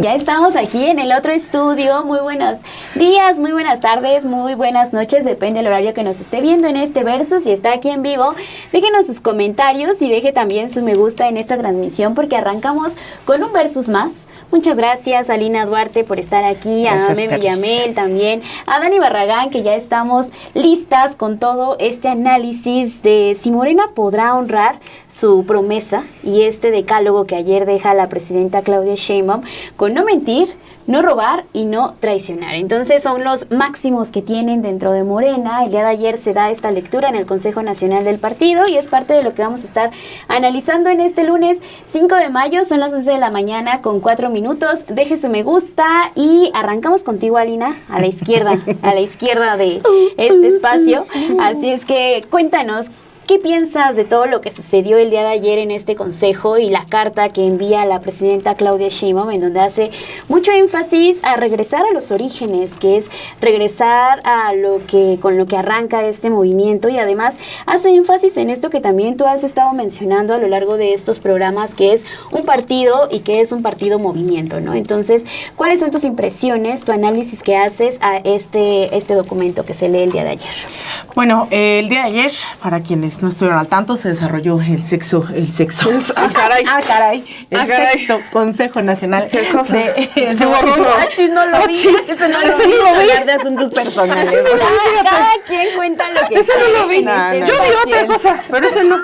Ya estamos aquí en el otro estudio. Muy buenos días, muy buenas tardes, muy buenas noches, depende del horario que nos esté viendo en este Versus. Si está aquí en vivo, déjenos sus comentarios y deje también su me gusta en esta transmisión porque arrancamos con un Versus más. Muchas gracias a Lina Duarte por estar aquí, a Meme Yamel también, a Dani Barragán, que ya estamos listas con todo este análisis de si Morena podrá honrar su promesa y este decálogo que ayer deja la presidenta Claudia Sheinbaum con no mentir, no robar y no traicionar. Entonces son los máximos que tienen dentro de Morena. El día de ayer se da esta lectura en el Consejo Nacional del Partido y es parte de lo que vamos a estar analizando en este lunes 5 de mayo. Son las 11 de la mañana con 4 minutos. Deje su me gusta y arrancamos contigo, Alina, a la izquierda de este espacio. Así es que cuéntanos, ¿qué piensas de todo lo que sucedió el día de ayer en este consejo y la carta que envía la presidenta Claudia Sheinbaum, en donde hace mucho énfasis a regresar a los orígenes, que es regresar a con lo que arranca este movimiento, y además hace énfasis en esto que también tú has estado mencionando a lo largo de estos programas, que es un partido y que es un partido movimiento, ¿no? Entonces, ¿cuáles son tus impresiones, tu análisis que haces a este documento que se lee el día de ayer? Bueno, el día de ayer, para quienes no estuvieron al tanto, se desarrolló el sexto Consejo Nacional ¿Qué cosa? No lo vi. Ese no lo vi. Hablar de asuntos personales. Cada quien cuenta lo que ese no lo vi. Yo vi otra cosa, pero ese no.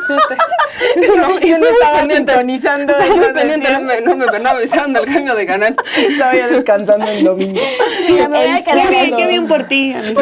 Ese no. Y no estaba sintonizando. Estaba muy pendiente, no me avisando el cambio de canal. Estaba ya descansando el domingo. Qué bien por ti, amigo.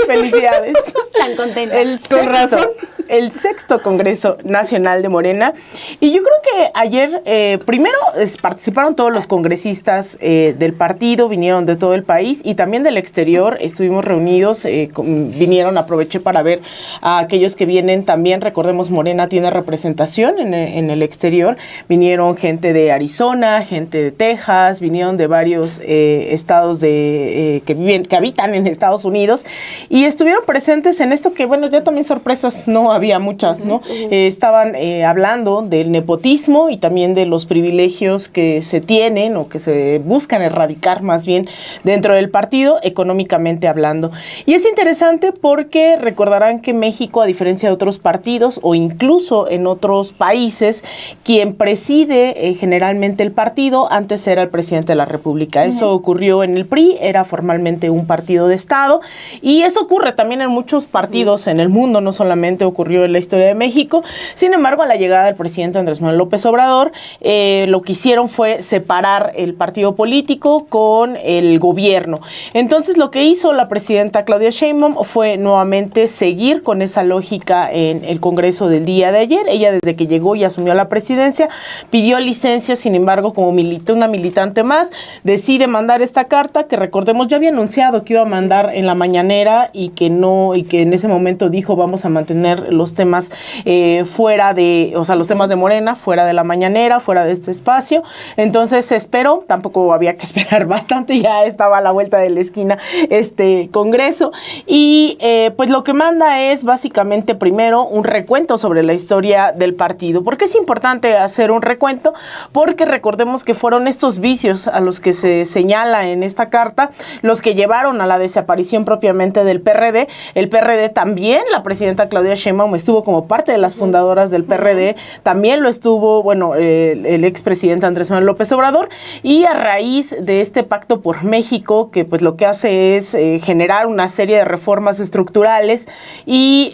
Felicidades. Tan contenta. Con razón. El sexto Congreso Nacional de Morena. Y yo creo que ayer, primero, participaron todos los congresistas del partido, vinieron de todo el país y también del exterior. Estuvimos reunidos, vinieron, aproveché para ver a aquellos que vienen también. Recordemos, Morena tiene representación en el exterior. Vinieron gente de Arizona, gente de Texas, vinieron de varios estados que habitan en Estados Unidos y estuvieron presentes en esto que, bueno, ya también sorpresas no había muchas, ¿no? Estaban hablando del nepotismo y también de los privilegios que se tienen o que se buscan erradicar más bien dentro del partido, económicamente hablando. Y es interesante porque recordarán que México, a diferencia de otros partidos o incluso en otros países, quien preside generalmente el partido antes era el presidente de la República. Eso ocurrió en el PRI, era formalmente un partido de Estado y eso ocurre también en muchos partidos en el mundo, no solamente ocurrió en la historia de México. Sin embargo, a la llegada del presidente Andrés Manuel López Obrador, lo que hicieron fue separar el partido político con el gobierno. Entonces, lo que hizo la presidenta Claudia Sheinbaum fue nuevamente seguir con esa lógica en el Congreso del día de ayer. Ella, desde que llegó y asumió la presidencia, pidió licencia. Sin embargo, como una militante más, decide mandar esta carta que, recordemos, ya había anunciado que iba a mandar en la mañanera y que en ese momento dijo vamos a mantener los temas los temas de Morena, fuera de la mañanera, fuera de este espacio. Entonces esperó, tampoco había que esperar bastante, ya estaba a la vuelta de la esquina este congreso. Y pues lo que manda es básicamente primero un recuento sobre la historia del partido. ¿Por qué es importante hacer un recuento? Porque recordemos que fueron estos vicios a los que se señala en esta carta los que llevaron a la desaparición propiamente del PRD. El PRD también, la presidenta Claudia Sheinbaum estuvo como parte de las fundadoras del PRD, también lo estuvo, el expresidente Andrés Manuel López Obrador, y a raíz de este Pacto por México, que pues lo que hace es generar una serie de reformas estructurales y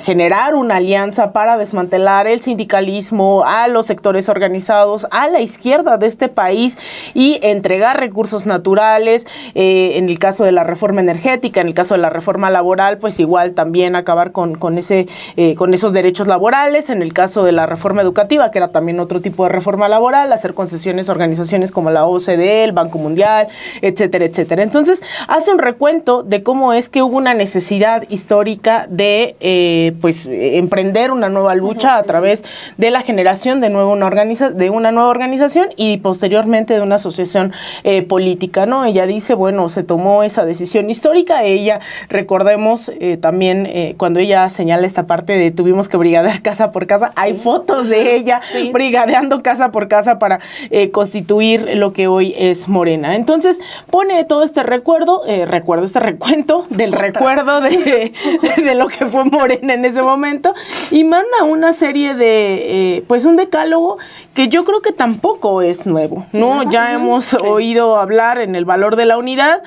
generar una alianza para desmantelar el sindicalismo, a los sectores organizados, a la izquierda de este país y entregar recursos naturales, en el caso de la reforma energética, en el caso de la reforma laboral, pues igual también acabar con esos derechos laborales. En el caso de la reforma educativa, que era también otro tipo de reforma laboral, hacer concesiones a organizaciones como la OCDE, el Banco Mundial, etcétera, etcétera. Entonces, hace un recuento de cómo es que hubo una necesidad histórica de emprender una nueva lucha a través de la generación de una nueva organización y posteriormente de una asociación política, ¿no? Ella dice, se tomó esa decisión histórica. Ella, recordemos, también cuando cuando ella señala esta parte de tuvimos que brigadear casa por casa, hay fotos de ella brigadeando casa por casa para constituir lo que hoy es Morena. Entonces pone todo este este recuento del recuerdo de lo que fue Morena en ese momento y manda una serie de, pues un decálogo que yo creo que tampoco es nuevo, ¿no? Ya hemos oído hablar en el valor de la unidad,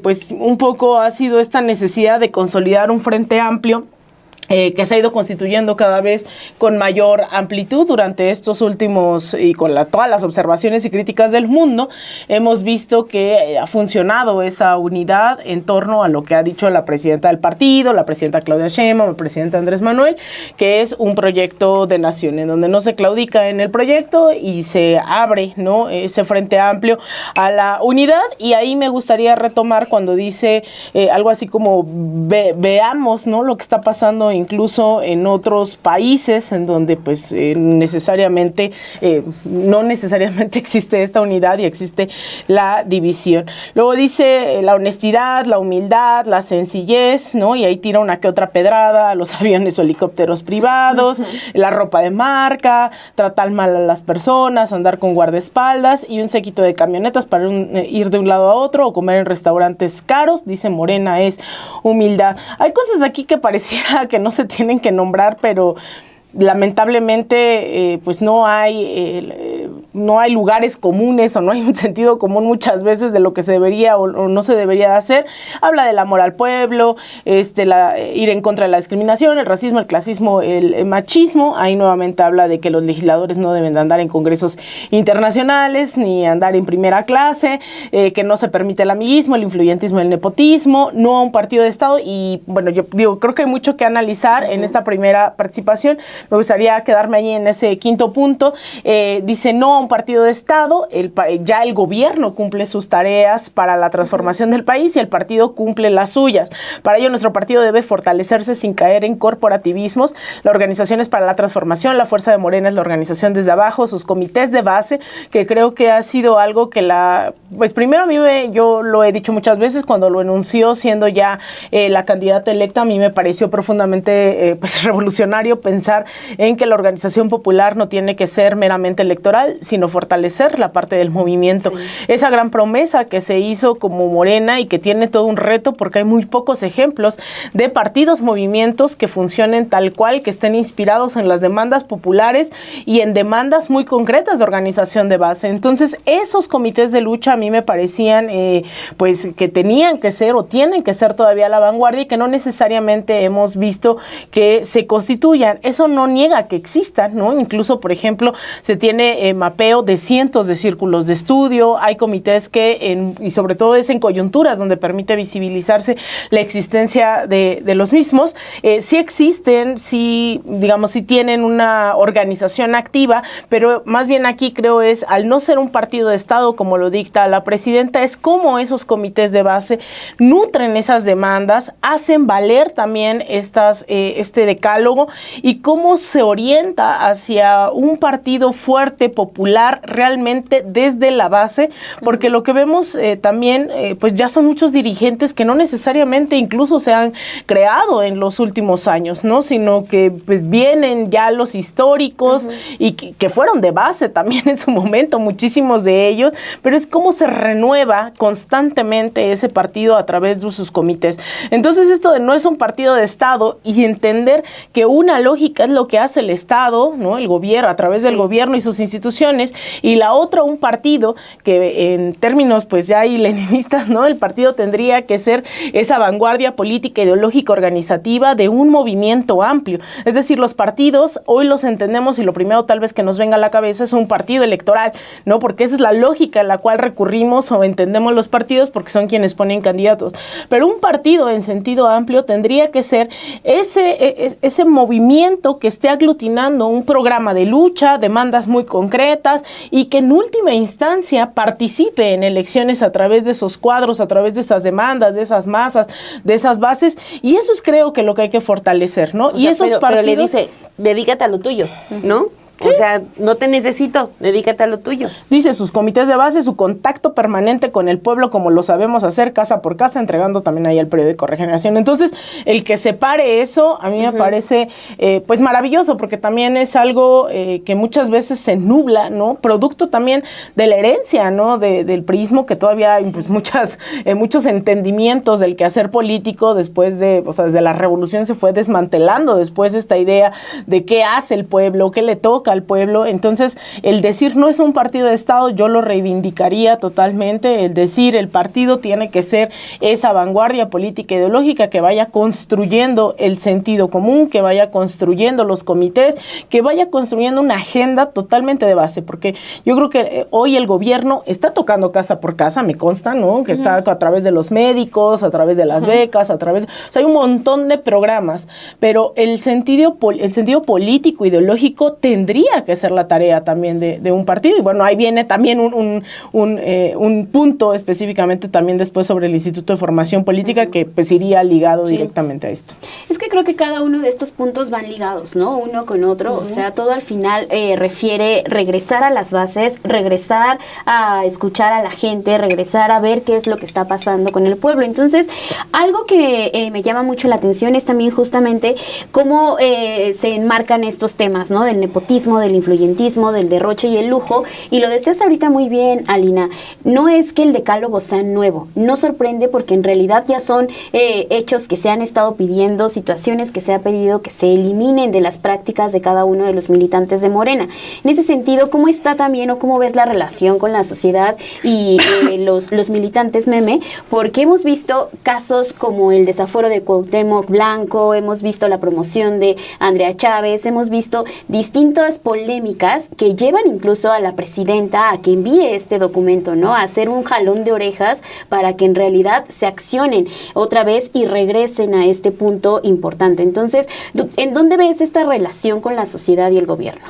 pues un poco ha sido esta necesidad de consolidar un frente amplio que se ha ido constituyendo cada vez con mayor amplitud durante estos últimos, y con todas las observaciones y críticas del mundo, hemos visto que ha funcionado esa unidad en torno a lo que ha dicho la presidenta del partido, la presidenta Claudia Sheinbaum, el presidente Andrés Manuel, que es un proyecto de nación, en donde no se claudica en el proyecto y se abre, ¿no?, ese frente amplio a la unidad. Y ahí me gustaría retomar cuando dice algo así como veamos, ¿no?, lo que está pasando incluso en otros países en donde pues no necesariamente existe esta unidad y existe la división. Luego dice la honestidad, la humildad, la sencillez, ¿no? Y ahí tira una que otra pedrada a los aviones o helicópteros privados, la ropa de marca, tratar mal a las personas, andar con guardaespaldas y un séquito de camionetas para ir de un lado a otro o comer en restaurantes caros. Dice Morena es humildad. Hay cosas aquí que pareciera que no se tienen que nombrar, pero lamentablemente pues no hay lugares comunes o no hay un sentido común muchas veces de lo que se debería o no se debería hacer. Habla del amor al pueblo, ir en contra de la discriminación, el racismo, el clasismo, el machismo. Ahí nuevamente habla de que los legisladores no deben de andar en congresos internacionales ni andar en primera clase, que no se permite el amiguismo, el influyentismo, el nepotismo, no a un partido de Estado. Y bueno, yo digo, creo que hay mucho que analizar en esta primera participación. Me gustaría quedarme ahí en ese quinto punto. Dice no a un partido de Estado. Ya el gobierno cumple sus tareas para la transformación del país y el partido cumple las suyas. Para ello, nuestro partido debe fortalecerse sin caer en corporativismos. La organización es para la transformación. La fuerza de Morena es la organización desde abajo, sus comités de base, que creo que ha sido algo que pues primero a mí yo lo he dicho muchas veces, cuando lo enunció siendo ya la candidata electa, a mí me pareció profundamente pues revolucionario pensar en que la organización popular no tiene que ser meramente electoral, sino fortalecer la parte del movimiento. Sí. Esa gran promesa que se hizo como Morena y que tiene todo un reto porque hay muy pocos ejemplos de partidos, movimientos que funcionen tal cual, que estén inspirados en las demandas populares y en demandas muy concretas de organización de base. Entonces, esos comités de lucha a mí me parecían pues que tenían que ser o tienen que ser todavía la vanguardia y que no necesariamente hemos visto que se constituyan. Eso no niega que existan, ¿no? Incluso, por ejemplo, se tiene mapeo de cientos de círculos de estudio, hay comités y sobre todo es en coyunturas donde permite visibilizarse la existencia de los mismos. Sí existen, sí tienen una organización activa, pero más bien aquí creo es, al no ser un partido de Estado como lo dicta la presidenta, es cómo esos comités de base nutren esas demandas, hacen valer también este decálogo y cómo se orienta hacia un partido fuerte, popular, realmente desde la base, porque lo que vemos también, pues ya son muchos dirigentes que no necesariamente incluso se han creado en los últimos años, ¿no? Sino que pues vienen ya los históricos y que fueron de base también en su momento, muchísimos de ellos, pero es cómo se renueva constantemente ese partido a través de sus comités. Entonces esto de no es un partido de Estado y entender que una lógica es lo que hace el Estado, ¿no? El gobierno, a través del gobierno y sus instituciones, y la otra un partido que en términos pues ya hay leninistas, ¿no? El partido tendría que ser esa vanguardia política, ideológica, organizativa de un movimiento amplio. Es decir, los partidos hoy los entendemos y lo primero tal vez que nos venga a la cabeza es un partido electoral, ¿no? Porque esa es la lógica en la cual recurrimos o entendemos los partidos porque son quienes ponen candidatos. Pero un partido en sentido amplio tendría que ser ese movimiento que esté aglutinando un programa de lucha, demandas muy concretas y que en última instancia participe en elecciones a través de esos cuadros, a través de esas demandas, de esas masas, de esas bases, y eso es creo que lo que hay que fortalecer, ¿no? O sea, pero le dice, dedícate a lo tuyo, ¿no? O sea, no te necesito, dedícate a lo tuyo. Dice, sus comités de base, su contacto permanente con el pueblo, como lo sabemos hacer, casa por casa, entregando también ahí el periódico Regeneración. Entonces, el que separe eso, a mí me parece, pues, maravilloso, porque también es algo que muchas veces se nubla, ¿no? Producto también de la herencia, ¿no? Del priismo, que todavía hay, pues, muchos entendimientos del quehacer político después de, o sea, desde la revolución se fue desmantelando después esta idea de qué hace el pueblo, qué le toca al pueblo. Entonces, el decir no es un partido de Estado, yo lo reivindicaría totalmente. El decir el partido tiene que ser esa vanguardia política ideológica que vaya construyendo el sentido común, que vaya construyendo los comités, que vaya construyendo una agenda totalmente de base, porque yo creo que hoy el gobierno está tocando casa por casa, me consta, ¿no? Que está a través de los médicos, a través de las becas, a través, o sea, hay un montón de programas, pero el sentido político, ideológico, tendría que ser la tarea también de un partido. Y bueno, ahí viene también un punto específicamente también después sobre el Instituto de Formación Política que pues iría ligado directamente a esto. Es que creo que cada uno de estos puntos van ligados, ¿no? Uno con otro, o sea, todo al final refiere regresar a las bases, regresar a escuchar a la gente, regresar a ver qué es lo que está pasando con el pueblo. Entonces, algo que me llama mucho la atención es también justamente cómo se enmarcan estos temas, ¿no? Del nepotismo, del influyentismo, del derroche y el lujo. Y lo decías ahorita muy bien, Alina, no es que el decálogo sea nuevo, no sorprende porque en realidad ya son hechos que se han estado pidiendo, situaciones que se ha pedido que se eliminen de las prácticas de cada uno de los militantes de Morena. En ese sentido, ¿cómo está también o cómo ves la relación con la sociedad y los militantes meme? Porque hemos visto casos como el desaforo de Cuauhtémoc Blanco, hemos visto la promoción de Andrea Chávez, hemos visto distintas polémicas que llevan incluso a la presidenta a que envíe este documento, ¿no? A hacer un jalón de orejas para que en realidad se accionen otra vez y regresen a este punto importante. Entonces, ¿en dónde ves esta relación con la sociedad y el gobierno?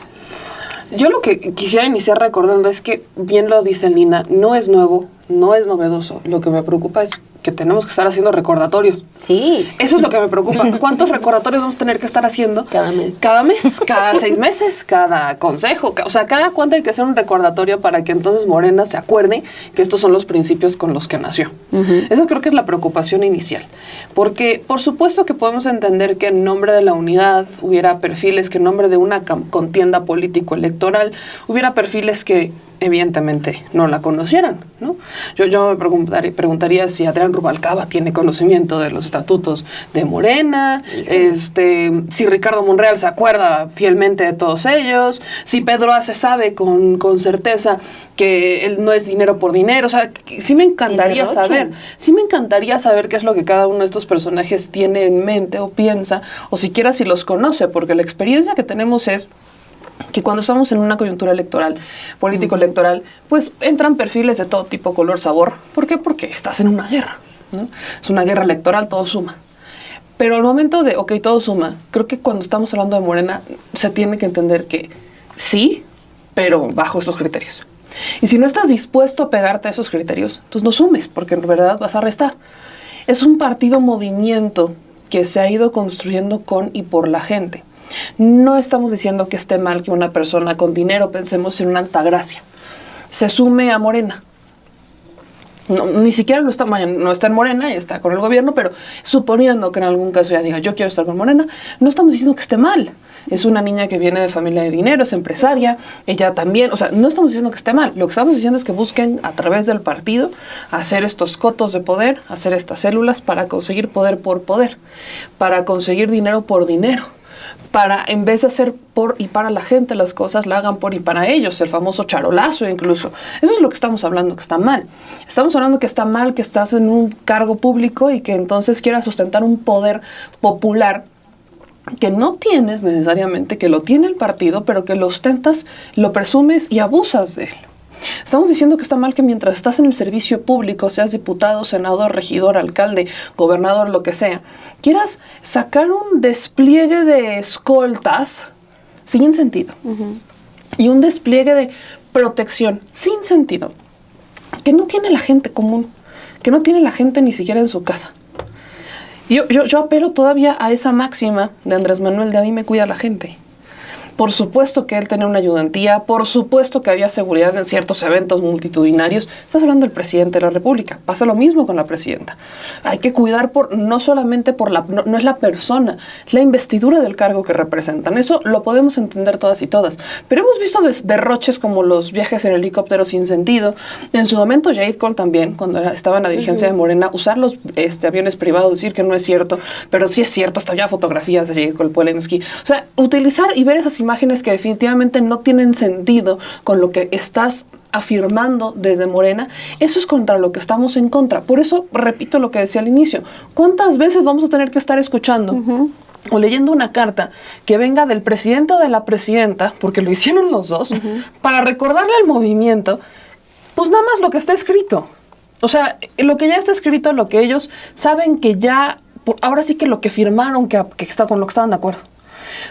Yo lo que quisiera iniciar recordando es que, bien lo dice Lina, no es nuevo, no es novedoso. Lo que me preocupa es que tenemos que estar haciendo recordatorios. Sí. Eso es lo que me preocupa. ¿Cuántos recordatorios vamos a tener que estar haciendo? Cada mes. Cada mes, cada 6 meses, cada consejo. O sea, cada cuánto hay que hacer un recordatorio para que entonces Morena se acuerde que estos son los principios con los que nació. Esa creo que es la preocupación inicial. Porque, por supuesto que podemos entender que en nombre de la unidad hubiera perfiles, que en nombre de una contienda político-electoral hubiera perfiles que evidentemente no la conocieran, ¿no? Yo me preguntaría si Adrián Rubalcaba tiene conocimiento de los estatutos de Morena, si Ricardo Monreal se acuerda fielmente de todos ellos, si Pedro Ace sabe con certeza que él no es dinero por dinero. O sea, sí me encantaría saber qué es lo que cada uno de estos personajes tiene en mente o piensa, o siquiera si los conoce, porque la experiencia que tenemos es que cuando estamos en una coyuntura electoral, político-electoral, pues entran perfiles de todo tipo, color, sabor. ¿Por qué? Porque estás en una guerra, ¿no? Es una guerra electoral, todo suma. Pero al momento de, ok, todo suma, creo que cuando estamos hablando de Morena, se tiene que entender que sí, pero bajo estos criterios. Y si no estás dispuesto a pegarte a esos criterios, entonces no sumes, porque en verdad vas a restar. Es un partido movimiento que se ha ido construyendo con y por la gente. No estamos diciendo que esté mal que una persona con dinero, pensemos en una Altagracia, se sume a Morena. No, ni siquiera no está en Morena y está con el gobierno, pero suponiendo que en algún caso ya diga yo quiero estar con Morena, no estamos diciendo que esté mal. Es una niña que viene de familia de dinero, es empresaria, ella también, o sea, no estamos diciendo que esté mal. Lo que estamos diciendo es que busquen a través del partido hacer estos cotos de poder, hacer estas células para conseguir poder por poder, para conseguir dinero por dinero. Para, en vez de hacer por y para la gente las cosas, la hagan por y para ellos, el famoso charolazo incluso. Eso es lo que estamos hablando, que está mal. Estamos hablando que está mal que estás en un cargo público y que entonces quieras sustentar un poder popular que no tienes necesariamente, que lo tiene el partido, pero que lo ostentas, lo presumes y abusas de él. Estamos diciendo que está mal que mientras estás en el servicio público, seas diputado, senador, regidor, alcalde, gobernador, lo que sea, quieras sacar un despliegue de escoltas sin sentido. Y un despliegue de protección sin sentido que no tiene la gente común, que no tiene la gente ni siquiera en su casa. Yo apelo todavía a esa máxima de Andrés Manuel de a mí me cuida la gente. Por supuesto que él tenía una ayudantía, por supuesto que había seguridad en ciertos eventos multitudinarios. Estás hablando del presidente de la República. Pasa lo mismo con la presidenta. Hay que cuidar no solamente no es la persona, es la investidura del cargo que representan. Eso lo podemos entender todas y todas. Pero hemos visto derroches como los viajes en helicóptero sin sentido. En su momento, Jade Cole también, cuando estaba en la dirigencia de Morena, usar los aviones privados, decir que no es cierto, pero sí es cierto, hasta ya fotografías de Jade Cole Polemski. O sea, utilizar y ver esas imágenes que definitivamente no tienen sentido con lo que estás afirmando desde Morena, eso es contra lo que estamos en contra. Por eso repito lo que decía al inicio. ¿Cuántas veces vamos a tener que estar escuchando o leyendo una carta que venga del presidente o de la presidenta, porque lo hicieron los dos, para recordarle al movimiento, pues nada más lo que está escrito? O sea, lo que ya está escrito, lo que ellos saben que ya, ahora sí que lo que firmaron, que está con lo que estaban de acuerdo.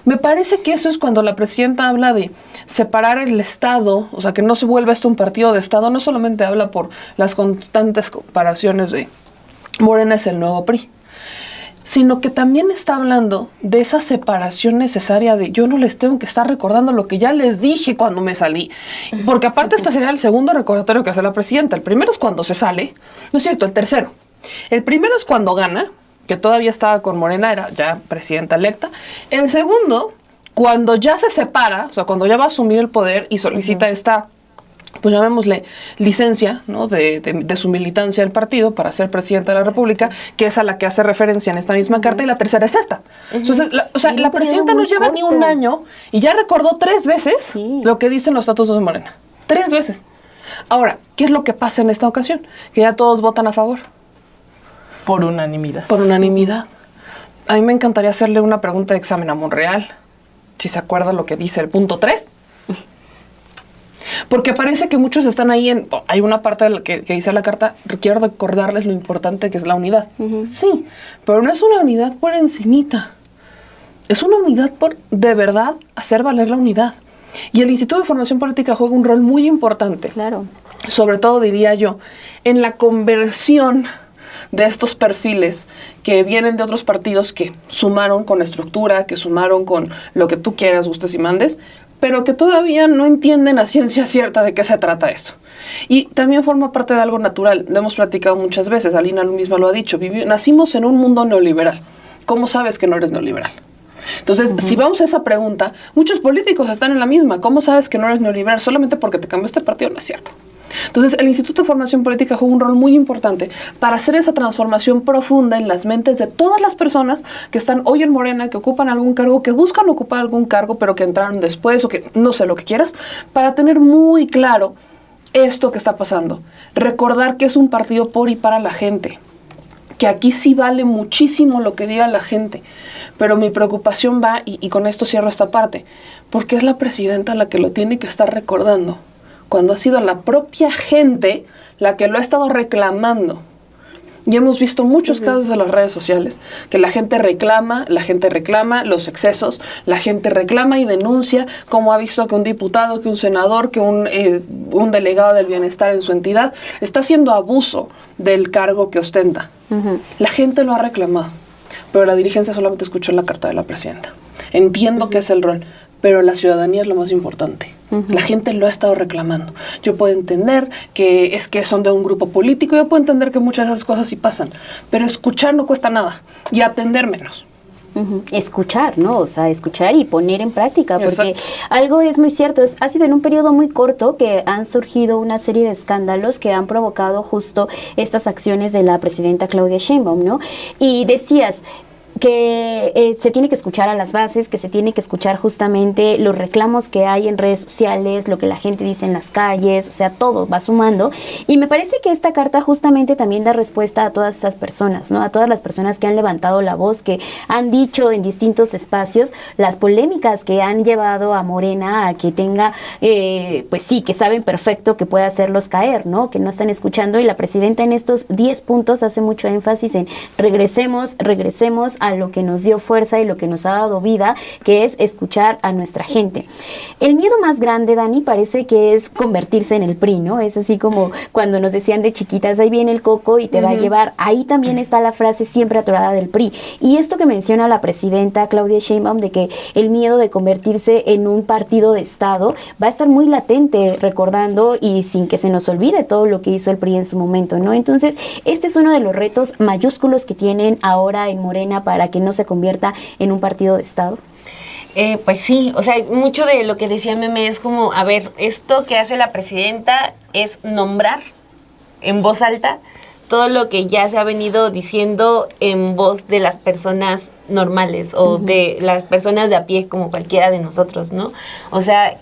Me parece que eso es cuando la presidenta habla de separar el Estado, o sea, que no se vuelva esto un partido de Estado, no solamente habla por las constantes comparaciones de Morena es el nuevo PRI, sino que también está hablando de esa separación necesaria de yo no les tengo que estar recordando lo que ya les dije cuando me salí. Porque aparte este sería el segundo recordatorio que hace la presidenta. El primero es cuando se sale, no es cierto, el tercero. El primero es cuando gana, que todavía estaba con Morena, era ya presidenta electa. El segundo, cuando ya se separa, o sea, cuando ya va a asumir el poder y solicita esta, pues llamémosle licencia, ¿no?, de su militancia del partido para ser presidenta de la República, que es a la que hace referencia en esta misma carta, y la tercera es esta. Entonces, la presidenta no lleva ni un año y ya recordó 3 veces lo que dicen los estatutos de Morena. 3 veces. Ahora, ¿qué es lo que pasa en esta ocasión? Que ya todos votan a favor. Por unanimidad. Por unanimidad. A mí me encantaría hacerle una pregunta de examen a Monreal, si se acuerda lo que dice el punto 3. Porque parece que muchos están ahí hay una parte de la que dice la carta, quiero recordarles lo importante que es la unidad. Sí, pero no es una unidad por encimita. Es una unidad por, de verdad, hacer valer la unidad. Y el Instituto de Formación Política juega un rol muy importante. Claro. Sobre todo, diría yo, en la conversión de estos perfiles que vienen de otros partidos que sumaron con estructura, que sumaron con lo que tú quieras, gustes y mandes, pero que todavía no entienden a ciencia cierta de qué se trata esto. Y también forma parte de algo natural. Lo hemos platicado muchas veces, Alina misma lo ha dicho, nacimos en un mundo neoliberal. ¿Cómo sabes que no eres neoliberal? Entonces, si vamos a esa pregunta, muchos políticos están en la misma. ¿Cómo sabes que no eres neoliberal? Solamente porque te cambiaste de partido, no es cierto. Entonces, el Instituto de Formación Política juega un rol muy importante para hacer esa transformación profunda en las mentes de todas las personas que están hoy en Morena, que ocupan algún cargo, que buscan ocupar algún cargo, pero que entraron después o que no sé lo que quieras, para tener muy claro esto que está pasando. Recordar que es un partido por y para la gente, que aquí sí vale muchísimo lo que diga la gente, pero mi preocupación va, y con esto cierro esta parte, porque es la presidenta la que lo tiene que estar recordando, cuando ha sido la propia gente la que lo ha estado reclamando. Y hemos visto muchos casos de las redes sociales, que la gente reclama los excesos, la gente reclama y denuncia, como ha visto que un diputado, que un senador, que un delegado del bienestar en su entidad está haciendo abuso del cargo que ostenta. La gente lo ha reclamado, pero la dirigencia solamente escuchó la carta de la presidenta. Entiendo que es el rol, pero la ciudadanía es lo más importante. La gente lo ha estado reclamando. Yo puedo entender que son de un grupo político, yo puedo entender que muchas de esas cosas sí pasan, pero escuchar no cuesta nada y atender menos. Escuchar, ¿no? O sea, escuchar y poner en práctica, porque Exacto. algo es muy cierto, ha sido en un periodo muy corto que han surgido una serie de escándalos que han provocado justo estas acciones de la presidenta Claudia Sheinbaum, ¿no? Y decías que se tiene que escuchar a las bases, que se tiene que escuchar justamente los reclamos que hay en redes sociales, lo que la gente dice en las calles, o sea, todo va sumando. Y me parece que esta carta justamente también da respuesta a todas esas personas, ¿no? A todas las personas que han levantado la voz, que han dicho en distintos espacios las polémicas que han llevado a Morena a que tenga, pues sí, que saben perfecto que puede hacerlos caer, ¿no? Que no están escuchando. Y la presidenta en estos 10 puntos hace mucho énfasis en regresemos a a lo que nos dio fuerza y lo que nos ha dado vida, que es escuchar a nuestra gente. El miedo más grande, Dani, parece que es convertirse en el PRI, ¿no? Es así como cuando nos decían de chiquitas, ahí viene el coco y te va a llevar. Ahí también está la frase siempre atorada del PRI. Y esto que menciona la presidenta Claudia Sheinbaum, de que el miedo de convertirse en un partido de Estado va a estar muy latente, recordando y sin que se nos olvide todo lo que hizo el PRI en su momento, ¿no? Entonces, este es uno de los retos mayúsculos que tienen ahora en Morena para que no se convierta en un partido de Estado. Pues sí, o sea, mucho de lo que decía Meme es como, a ver, esto que hace la presidenta es nombrar en voz alta todo lo que ya se ha venido diciendo en voz de las personas normales o de las personas de a pie como cualquiera de nosotros, ¿no? O sea,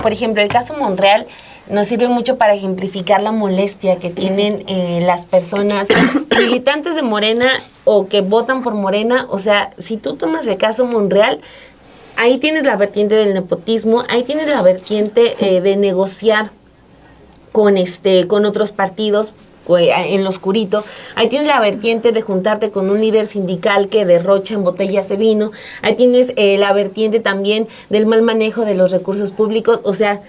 por ejemplo, el caso Monreal nos sirve mucho para ejemplificar la molestia que tienen las personas militantes de Morena o que votan por Morena. O sea, si tú tomas el caso Monreal, ahí tienes la vertiente del nepotismo, ahí tienes la vertiente de negociar con otros partidos en lo oscurito, ahí tienes la vertiente de juntarte con un líder sindical que derrocha en botellas de vino, ahí tienes la vertiente también del mal manejo de los recursos públicos. O sea,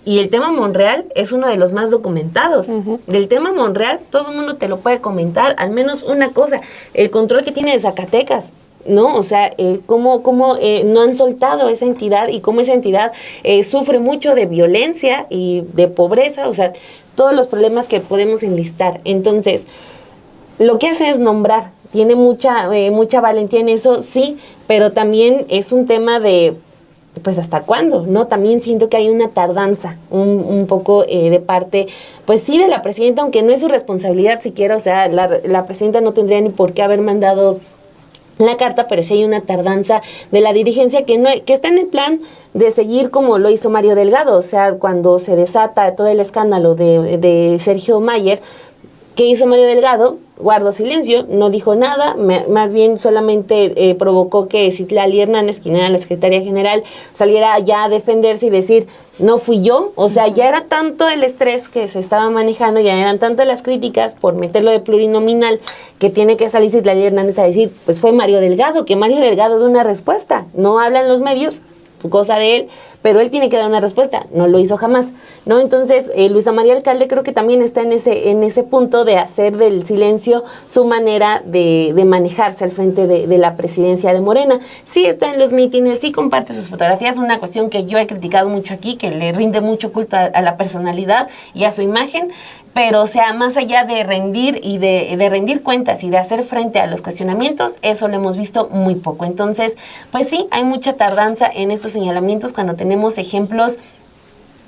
y el tema Monreal es uno de los más documentados. Del tema Monreal todo el mundo te lo puede comentar, al menos una cosa, el control que tiene de Zacatecas, ¿no? O sea, cómo no han soltado esa entidad y cómo esa entidad sufre mucho de violencia y de pobreza, o sea, todos los problemas que podemos enlistar. Entonces, lo que hace es nombrar, tiene mucha valentía en eso, sí, pero también es un tema de, pues, ¿hasta cuándo? ¿No? También siento que hay una tardanza, un poco de parte, pues sí, de la presidenta, aunque no es su responsabilidad siquiera, o sea, la presidenta no tendría ni por qué haber mandado la carta, pero sí hay una tardanza de la dirigencia que está en el plan de seguir como lo hizo Mario Delgado. O sea, cuando se desata todo el escándalo de Sergio Mayer, ¿qué hizo Mario Delgado? Guardó silencio, no dijo nada, más bien solamente provocó que Citlali Hernández, quien era la secretaria general, saliera ya a defenderse y decir, no fui yo. O sea, ya era tanto el estrés que se estaba manejando, ya eran tantas las críticas por meterlo de plurinominal, que tiene que salir Citlali Hernández a decir, pues fue Mario Delgado, que Mario Delgado dé una respuesta. No hablan los medios, cosa de él, pero él tiene que dar una respuesta, no lo hizo jamás, ¿no? Entonces, Luisa María Alcalde creo que también está en ese punto de hacer del silencio su manera de manejarse al frente de la presidencia de Morena. Sí está en los mítines, sí comparte sus fotografías, una cuestión que yo he criticado mucho aquí, que le rinde mucho culto a la personalidad y a su imagen, pero o sea, más allá de rendir y de rendir cuentas y de hacer frente a los cuestionamientos, eso lo hemos visto muy poco. Entonces, pues sí, hay mucha tardanza en estos señalamientos cuando tenemos ejemplos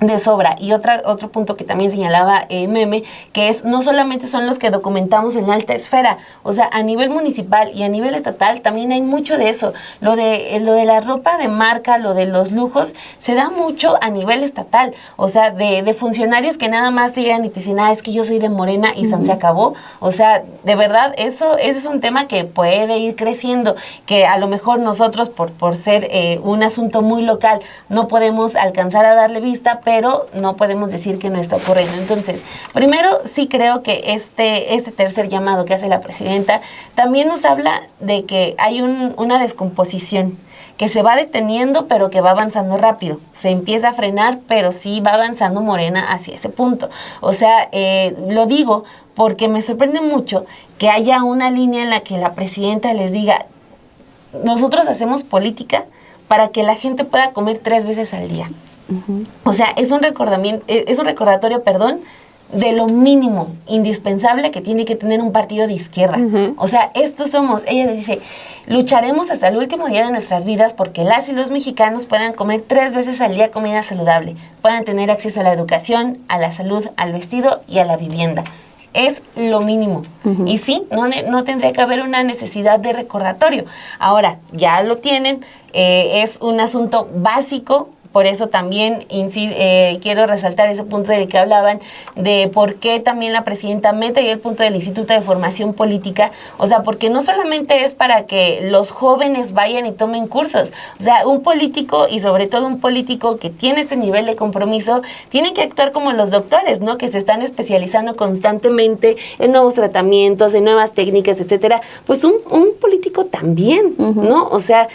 de sobra. Y otro punto que también señalaba Meme, que es no solamente son los que documentamos en la alta esfera, o sea, a nivel municipal y a nivel estatal también hay mucho de eso. Lo de la ropa de marca, lo de los lujos, se da mucho a nivel estatal, o sea, de funcionarios que nada más te llegan y te dicen, es que yo soy de Morena y se acabó. O sea, de verdad, eso es un tema que puede ir creciendo, que a lo mejor nosotros por ser un asunto muy local no podemos alcanzar a darle vista, pero no podemos decir que no está ocurriendo. Entonces, primero sí creo que este tercer llamado que hace la presidenta también nos habla de que hay una descomposición que se va deteniendo, pero que va avanzando rápido. Se empieza a frenar, pero sí va avanzando Morena hacia ese punto. O sea, lo digo porque me sorprende mucho que haya una línea en la que la presidenta les diga, nosotros hacemos política para que la gente pueda comer 3 veces al día. O sea, es un recordatorio, de lo mínimo indispensable que tiene que tener un partido de izquierda. O sea, estos somos, ella dice, lucharemos hasta el último día de nuestras vidas porque las y los mexicanos puedan comer 3 veces al día comida saludable, puedan tener acceso a la educación, a la salud, al vestido y a la vivienda. Es lo mínimo. Y sí, no tendría que haber una necesidad de recordatorio. Ahora, ya lo tienen, es un asunto básico por eso también quiero resaltar ese punto del que hablaban, de por qué también la presidenta mete ahí el punto del Instituto de Formación Política, o sea, porque no solamente es para que los jóvenes vayan y tomen cursos, o sea, un político y sobre todo un político que tiene este nivel de compromiso, tiene que actuar como los doctores, ¿no? Que se están especializando constantemente en nuevos tratamientos, en nuevas técnicas, etcétera. Pues un político también, ¿no? O sea,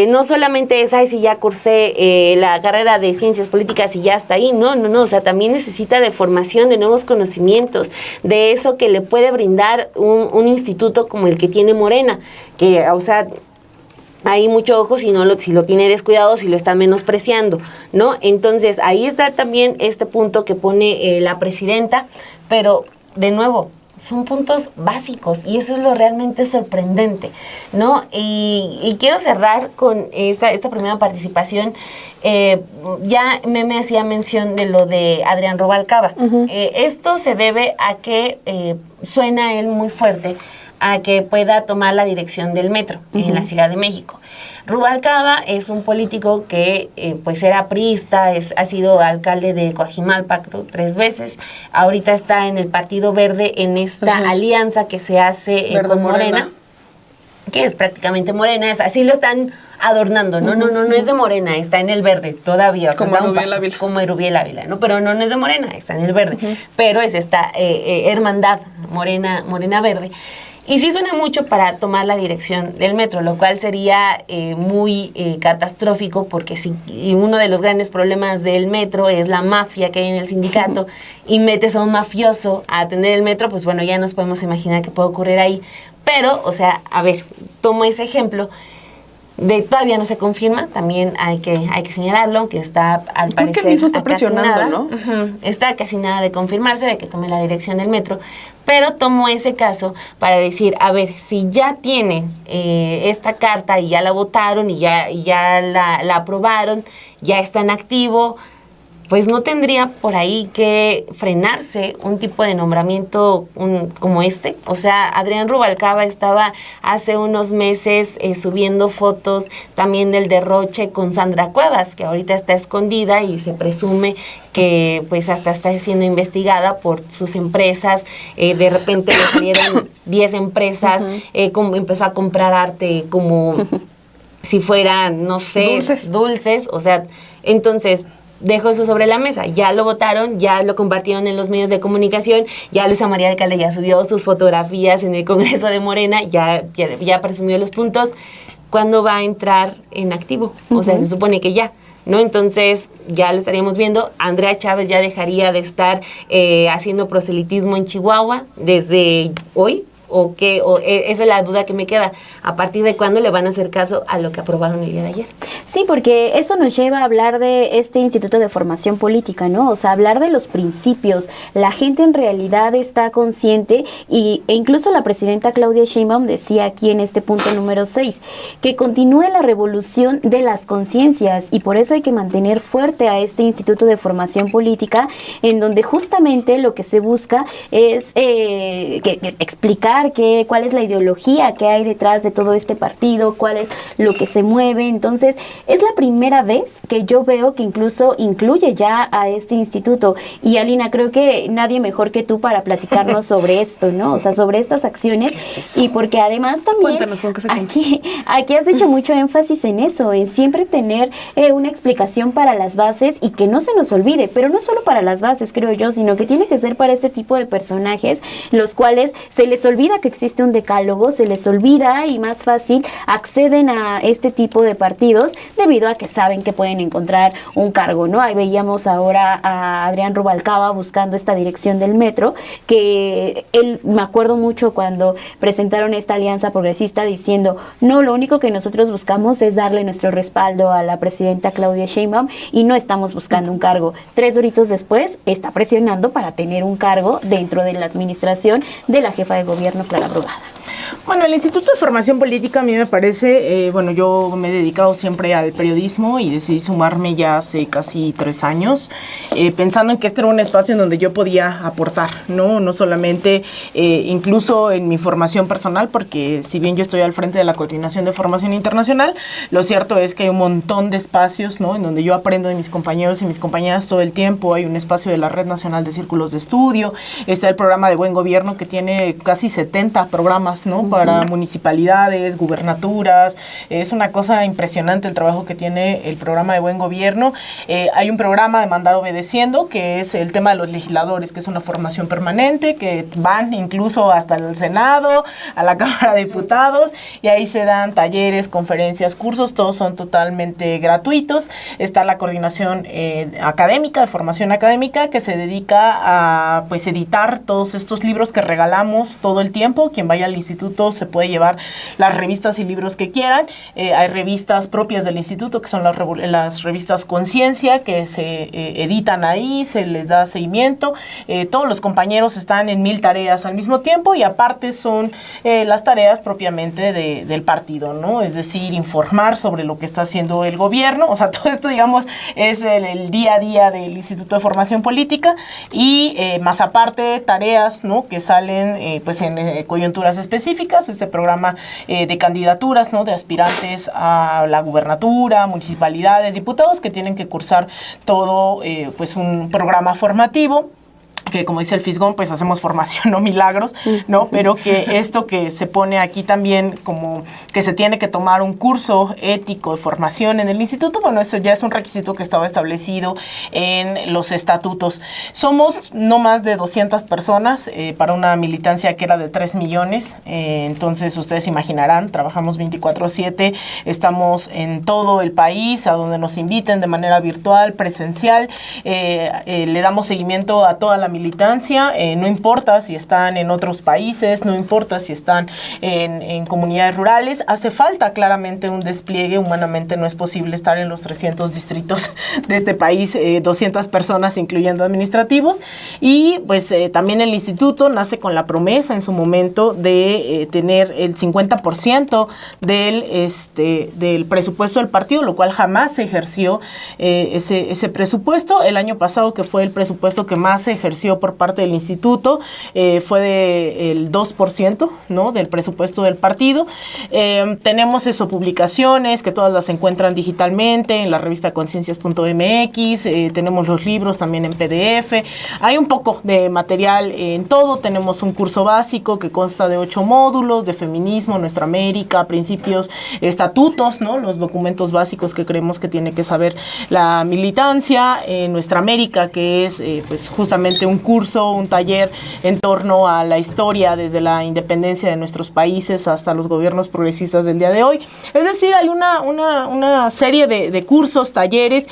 no solamente es, si ya cursé la carrera de ciencias políticas y ya está ahí, no, o sea, también necesita de formación, de nuevos conocimientos, de eso que le puede brindar un instituto como el que tiene Morena, que, o sea, hay mucho ojo si lo tiene descuidado, si lo está menospreciando, ¿no? Entonces, ahí está también este punto que pone la presidenta, pero, de nuevo, son puntos básicos y eso es lo realmente sorprendente, ¿no? Y quiero cerrar con esta primera participación. Ya me hacía mención de lo de Adrián Rubalcaba. Esto se debe a que suena él muy fuerte a que pueda tomar la dirección del metro en la Ciudad de México. Rubalcaba es un político que pues era priista, ha sido alcalde de Coajimalpa 3 veces, ahorita está en el Partido Verde en esta alianza que se hace con Morena, que es prácticamente Morena, así lo están adornando, no es de Morena, está en el verde todavía, o sea, como Erubiel Ávila, ¿no? Pero no es de Morena, está en el verde, pero es esta hermandad Morena Verde. Y sí suena mucho para tomar la dirección del metro, lo cual sería muy catastrófico, porque y uno de los grandes problemas del metro es la mafia que hay en el sindicato, y metes a un mafioso a atender el metro, pues bueno, ya nos podemos imaginar qué puede ocurrir ahí. Pero, o sea, a ver, tomo ese ejemplo. Todavía no se confirma, también hay que señalarlo, aunque está al parecer que él mismo está presionando, nada, ¿no? Está casi nada de confirmarse, de que tome la dirección del metro, pero tomo ese caso para decir, a ver, si ya tienen esta carta y ya la votaron y ya la aprobaron, ya está en activo, pues no tendría por ahí que frenarse un tipo de nombramiento como este. O sea, Adrián Rubalcaba estaba hace unos meses subiendo fotos también del derroche con Sandra Cuevas, que ahorita está escondida y se presume que pues hasta está siendo investigada por sus empresas. De repente le salieron 10 empresas, empezó a comprar arte como si fueran, no sé, dulces. O sea, entonces dejo eso sobre la mesa, ya lo votaron, ya lo compartieron en los medios de comunicación, ya Luisa María Alcalde ya subió sus fotografías en el Congreso de Morena, ya presumió los puntos. ¿Cuándo va a entrar en activo? O sea, se supone que ya, ¿no? Entonces, ya lo estaríamos viendo. Andrea Chávez ya dejaría de estar haciendo proselitismo en Chihuahua desde hoy. Esa es la duda que me queda. ¿A partir de cuándo le van a hacer caso a lo que aprobaron el día de ayer? Sí, porque eso nos lleva a hablar de este Instituto de Formación Política, ¿no? O sea, hablar de los principios. La gente en realidad está consciente e incluso la presidenta Claudia Sheinbaum decía aquí en este punto número 6 que continúe la revolución de las conciencias y por eso hay que mantener fuerte a este Instituto de Formación Política en donde justamente lo que se busca es explicar cuál es la ideología que hay detrás de todo este partido, cuál es lo que se mueve. Entonces, es la primera vez que yo veo que incluso incluye ya a este instituto. Y Alina, creo que nadie mejor que tú para platicarnos sobre esto, ¿no? O sea, sobre estas acciones. Y porque además también aquí has hecho mucho énfasis en eso, en siempre tener una explicación para las bases y que no se nos olvide, pero no solo para las bases, creo yo, sino que tiene que ser para este tipo de personajes, los cuales se les olvida que existe un decálogo, se les olvida y más fácil acceden a este tipo de partidos debido a que saben que pueden encontrar un cargo, ¿no? Ahí veíamos ahora a Adrián Rubalcaba buscando esta dirección del metro, que él, me acuerdo mucho cuando presentaron esta alianza progresista diciendo, no, lo único que nosotros buscamos es darle nuestro respaldo a la presidenta Claudia Sheinbaum y no estamos buscando un cargo. 3 horitos después está presionando para tener un cargo dentro de la administración de la jefa de gobierno Clara Brugada. Bueno, el Instituto de Formación Política a mí me parece, bueno, yo me he dedicado siempre al periodismo y decidí sumarme ya hace casi 3 años, pensando en que este era un espacio en donde yo podía aportar, no solamente incluso en mi formación personal, porque si bien yo estoy al frente de la Coordinación de Formación Internacional, lo cierto es que hay un montón de espacios, ¿no?, en donde yo aprendo de mis compañeros y mis compañeras todo el tiempo. Hay un espacio de la Red Nacional de Círculos de Estudio, está el programa de Buen Gobierno que tiene casi 70 programas, ¿no?, para municipalidades, gubernaturas. Es una cosa impresionante el trabajo que tiene el programa de Buen Gobierno. Hay un programa de Mandar Obedeciendo, que es el tema de los legisladores, que es una formación permanente, que van incluso hasta el Senado, a la Cámara de Diputados, y ahí se dan talleres, conferencias, cursos, todos son totalmente gratuitos. Está la coordinación académica, de formación académica, que se dedica a pues editar todos estos libros que regalamos todo el tiempo. Quien vaya al instituto se puede llevar las revistas y libros que quieran. Hay revistas propias del instituto, que son las revistas Conciencia, que se editan ahí, se les da seguimiento. Todos los compañeros están en 1000 tareas al mismo tiempo, y aparte son las tareas propiamente del partido, ¿no? Es decir, informar sobre lo que está haciendo el gobierno. O sea, todo esto, digamos, es el día a día del Instituto de Formación Política, y más aparte tareas, ¿no?, que salen pues en coyunturas específicas. Este programa de candidaturas, ¿no?, de aspirantes a la gubernatura, municipalidades, diputados, que tienen que cursar todo pues un programa formativo, que como dice el Fisgón, pues hacemos formación, no milagros, ¿no? Pero que esto que se pone aquí también como que se tiene que tomar un curso ético de formación en el instituto, bueno, eso ya es un requisito que estaba establecido en los estatutos. Somos no más de 200 personas para una militancia que era de 3 millones, entonces ustedes imaginarán, trabajamos 24/7, estamos en todo el país, a donde nos inviten de manera virtual, presencial, le damos seguimiento a toda la militancia, no importa si están en otros países, no importa si están en comunidades rurales, hace falta claramente un despliegue. Humanamente no es posible estar en los 300 distritos de este país, 200 personas incluyendo administrativos, y pues también el instituto nace con la promesa en su momento de tener el 50% del presupuesto del partido, lo cual jamás se ejerció ese presupuesto. El año pasado, que fue el presupuesto que más se ejerció por parte del instituto, fue del 2%, ¿no?, del presupuesto del partido. Tenemos publicaciones que todas las encuentran digitalmente en la revista conciencias.mx, tenemos los libros también en PDF, hay un poco de material en todo. Tenemos un curso básico que consta de 8 módulos de feminismo, Nuestra América, principios, estatutos, ¿no?, los documentos básicos que creemos que tiene que saber la militancia, Nuestra América, que es pues justamente un curso, un taller en torno a la historia desde la independencia de nuestros países hasta los gobiernos progresistas del día de hoy. Es decir, hay una serie de cursos, talleres.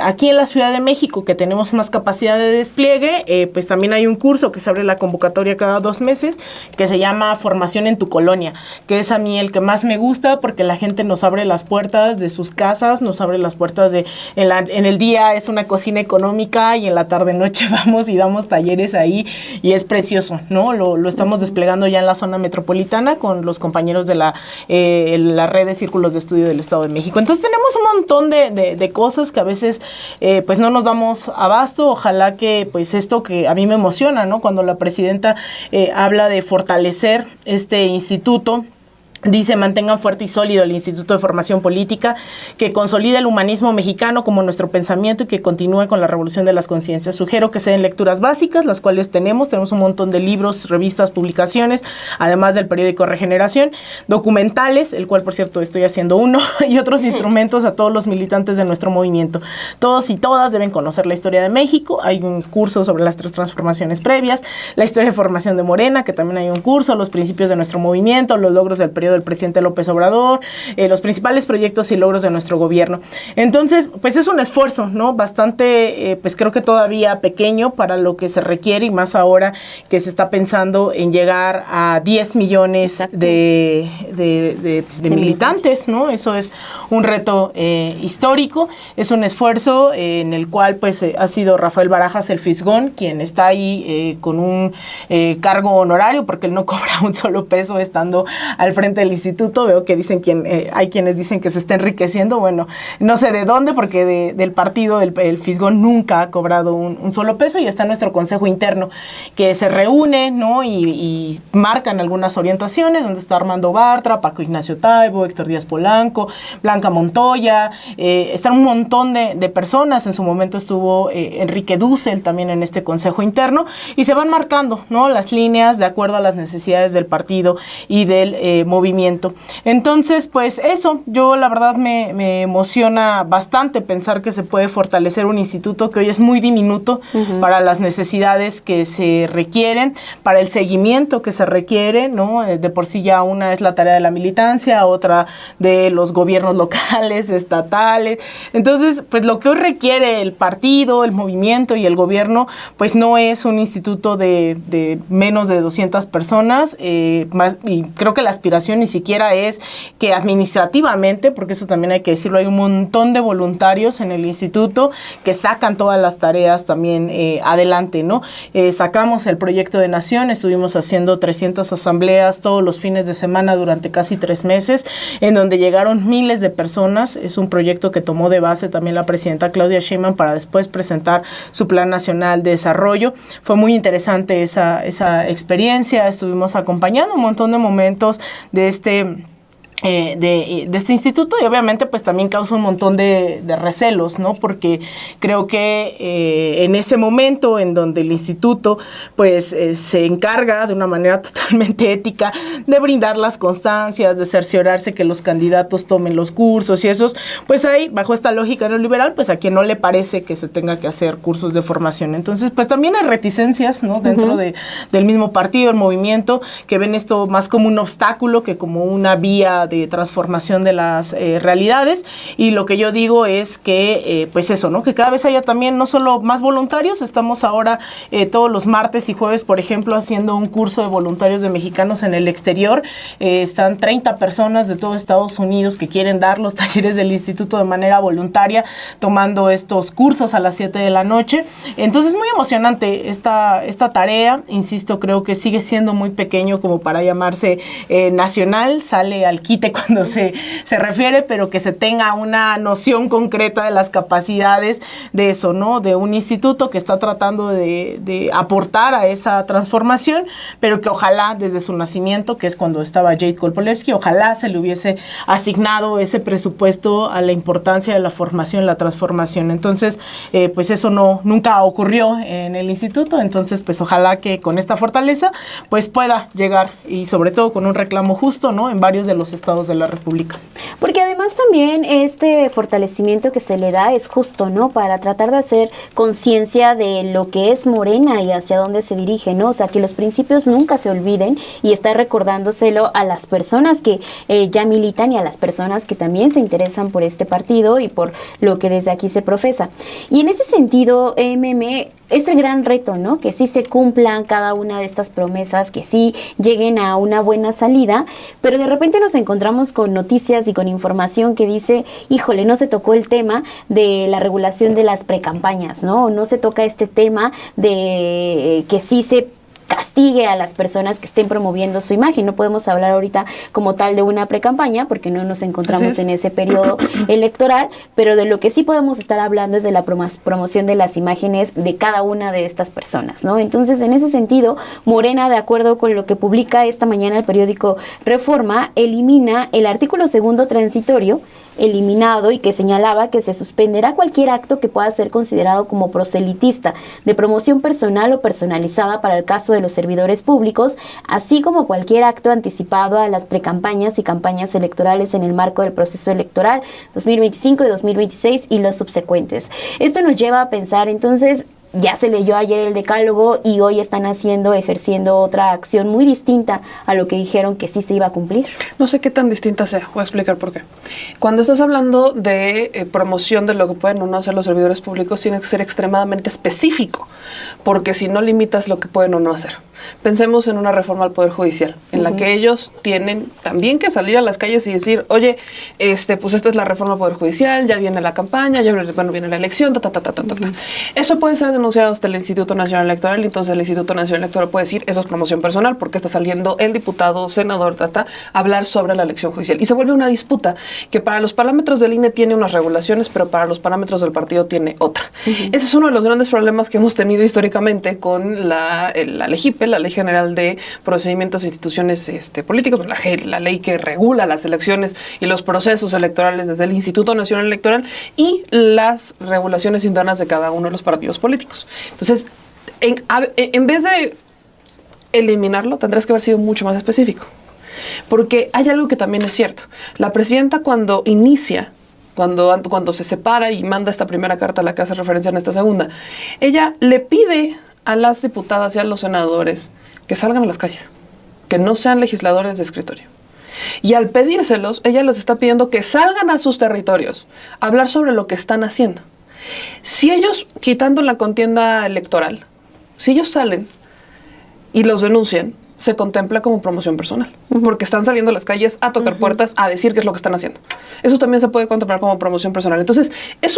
Aquí en la Ciudad de México, que tenemos más capacidad de despliegue, pues también hay un curso que se abre la convocatoria cada 2 meses, que se llama Formación en tu Colonia, que es a mí el que más me gusta, porque la gente nos abre las puertas de sus casas, nos abre las puertas en el día es una cocina económica, y en la tarde-noche vamos y damos talleres ahí, y es precioso, ¿no? Lo estamos desplegando ya en la zona metropolitana con los compañeros de la red de círculos de estudio del Estado de México. Entonces tenemos un montón de cosas que a veces pues no nos damos abasto. Ojalá que pues esto que a mí me emociona, ¿no?, cuando la presidenta habla de fortalecer este instituto. Dice: mantengan fuerte y sólido el Instituto de Formación Política, que consolide el humanismo mexicano como nuestro pensamiento y que continúe con la revolución de las conciencias. Sugiero que se den lecturas básicas, las cuales tenemos un montón de libros, revistas, publicaciones, además del periódico Regeneración, documentales, el cual por cierto estoy haciendo uno, y otros instrumentos a todos los militantes de nuestro movimiento. Todos y todas deben conocer la historia de México. Hay un curso sobre las 3 transformaciones previas, la historia de formación de Morena, que también hay un curso, los principios de nuestro movimiento, los logros del periodo periodo del presidente López Obrador, los principales proyectos y logros de nuestro gobierno. Entonces, pues es un esfuerzo, ¿no? Bastante, pues creo que todavía pequeño para lo que se requiere, y más ahora que se está pensando en llegar a 10 millones de militantes, ¿no? Eso es un reto histórico, es un esfuerzo en el cual pues ha sido Rafael Barajas el Fisgón quien está ahí con un cargo honorario, porque él no cobra un solo peso estando al frente del instituto. Veo que dicen hay quienes dicen que se está enriqueciendo, bueno, no sé de dónde, porque del partido el Fisgón nunca ha cobrado un solo peso, y está nuestro consejo interno que se reúne, ¿no? Y marcan algunas orientaciones, donde está Armando Bartra, Paco Ignacio Taibo, Héctor Díaz Polanco, Blanca Montoya, están un montón de personas. En su momento estuvo Enrique Dussel también en este consejo interno, y se van marcando, ¿no?, las líneas de acuerdo a las necesidades del partido y del movimiento. Entonces, pues eso, yo la verdad me emociona bastante pensar que se puede fortalecer un instituto que hoy es muy diminuto para las necesidades que se requieren, para el seguimiento que se requiere, ¿no? De por sí ya una es la tarea de la militancia, otra de los gobiernos locales, estatales. Entonces, pues lo que hoy requiere el partido, el movimiento y el gobierno, pues no es un instituto de menos de 200 personas, más, y creo que la aspiración ni siquiera es que administrativamente, porque eso también hay que decirlo, hay un montón de voluntarios en el instituto que sacan todas las tareas también adelante, ¿no? Sacamos el proyecto de nación, estuvimos haciendo 300 asambleas todos los fines de semana durante casi 3 meses, en donde llegaron miles de personas. Es un proyecto que tomó de base también la presidenta Claudia Sheinbaum para después presentar su Plan Nacional de Desarrollo. Fue muy interesante esa experiencia. Estuvimos acompañando un montón de momentos de este instituto, y obviamente pues también causa un montón de recelos, ¿no? Porque creo que en ese momento en donde el instituto pues se encarga de una manera totalmente ética de brindar las constancias, de cerciorarse que los candidatos tomen los cursos y esos, pues ahí, bajo esta lógica neoliberal, pues a quien no le parece que se tenga que hacer cursos de formación. Entonces, pues también hay reticencias, ¿no?, dentro del mismo partido, el movimiento, que ven esto más como un obstáculo que como una vía de transformación de las realidades. Y lo que yo digo es que, pues eso, ¿no?, que cada vez haya también no solo más voluntarios. Estamos ahora todos los martes y jueves, por ejemplo, haciendo un curso de voluntarios de mexicanos en el exterior. Están 30 personas de todo Estados Unidos que quieren dar los talleres del instituto de manera voluntaria, tomando estos cursos a las 7 de la noche. Entonces, muy emocionante esta tarea. Insisto, creo que sigue siendo muy pequeño como para llamarse nacional. Sale al quite cuando se refiere, pero que se tenga una noción concreta de las capacidades de eso, ¿no?, de un instituto que está tratando de aportar a esa transformación, pero que ojalá desde su nacimiento, que es cuando estaba Jade Kolpolevsky, ojalá se le hubiese asignado ese presupuesto a la importancia de la formación, la transformación. Entonces, pues eso nunca ocurrió en el instituto. Entonces, pues ojalá que con esta fortaleza pues pueda llegar, y sobre todo con un reclamo justo, ¿no?, en varios de los estados de la República. Porque además también este fortalecimiento que se le da es justo, ¿no?, para tratar de hacer conciencia de lo que es Morena y hacia dónde se dirige, ¿no? O sea, que los principios nunca se olviden, y estar recordándoselo a las personas que ya militan y a las personas que también se interesan por este partido y por lo que desde aquí se profesa. Y en ese sentido, es el gran reto, ¿no?, que sí se cumplan cada una de estas promesas, que sí lleguen a una buena salida, pero de repente nos encontramos con noticias y con información que dice, híjole, no se tocó el tema de la regulación de las precampañas, ¿no? No se toca este tema de que sí se castigue a las personas que estén promoviendo su imagen. No podemos hablar ahorita como tal de una precampaña porque no nos encontramos en ese periodo electoral, pero de lo que sí podemos estar hablando es de la promoción de las imágenes de cada una de estas personas, ¿no? Entonces, en ese sentido, Morena, de acuerdo con lo que publica esta mañana el periódico Reforma, elimina el artículo 2º transitorio eliminado, y que señalaba que se suspenderá cualquier acto que pueda ser considerado como proselitista, de promoción personal o personalizada para el caso de los servidores públicos, así como cualquier acto anticipado a las precampañas y campañas electorales en el marco del proceso electoral 2025 y 2026 y los subsecuentes. Esto nos lleva a pensar entonces, ya se leyó ayer el decálogo y hoy están ejerciendo otra acción muy distinta a lo que dijeron que sí se iba a cumplir. No sé qué tan distinta sea, voy a explicar por qué. Cuando estás hablando de promoción de lo que pueden o no hacer los servidores públicos, tienes que ser extremadamente específico, porque si no limitas lo que pueden o no hacer. Pensemos en una reforma al Poder Judicial, en la que ellos tienen también que salir a las calles y decir, oye, pues esta es la reforma al Poder Judicial, ya viene la campaña, ya viene la elección, Eso puede ser denunciado hasta el Instituto Nacional Electoral, y entonces el Instituto Nacional Electoral puede decir, eso es promoción personal, porque está saliendo el diputado, senador, a hablar sobre la elección judicial. Y se vuelve una disputa que para los parámetros del INE tiene unas regulaciones, pero para los parámetros del partido tiene otra. Ese es uno de los grandes problemas que hemos tenido históricamente con la LEGIPE, la Ley General de Procedimientos e Instituciones Políticos, la ley que regula las elecciones y los procesos electorales desde el Instituto Nacional Electoral, y las regulaciones internas de cada uno de los partidos políticos. Entonces, en vez de eliminarlo, tendrás que haber sido mucho más específico. Porque hay algo que también es cierto. La presidenta, cuando inicia, cuando se separa y manda esta primera carta a la que hace referencia en esta segunda, ella le pide a las diputadas y a los senadores que salgan a las calles, que no sean legisladores de escritorio. Y al pedírselos, ella les está pidiendo que salgan a sus territorios a hablar sobre lo que están haciendo. Si ellos, quitando la contienda electoral, si ellos salen y los denuncian, se contempla como promoción personal, porque están saliendo a las calles a tocar puertas, a decir qué es lo que están haciendo. Eso también se puede contemplar como promoción personal. Entonces, es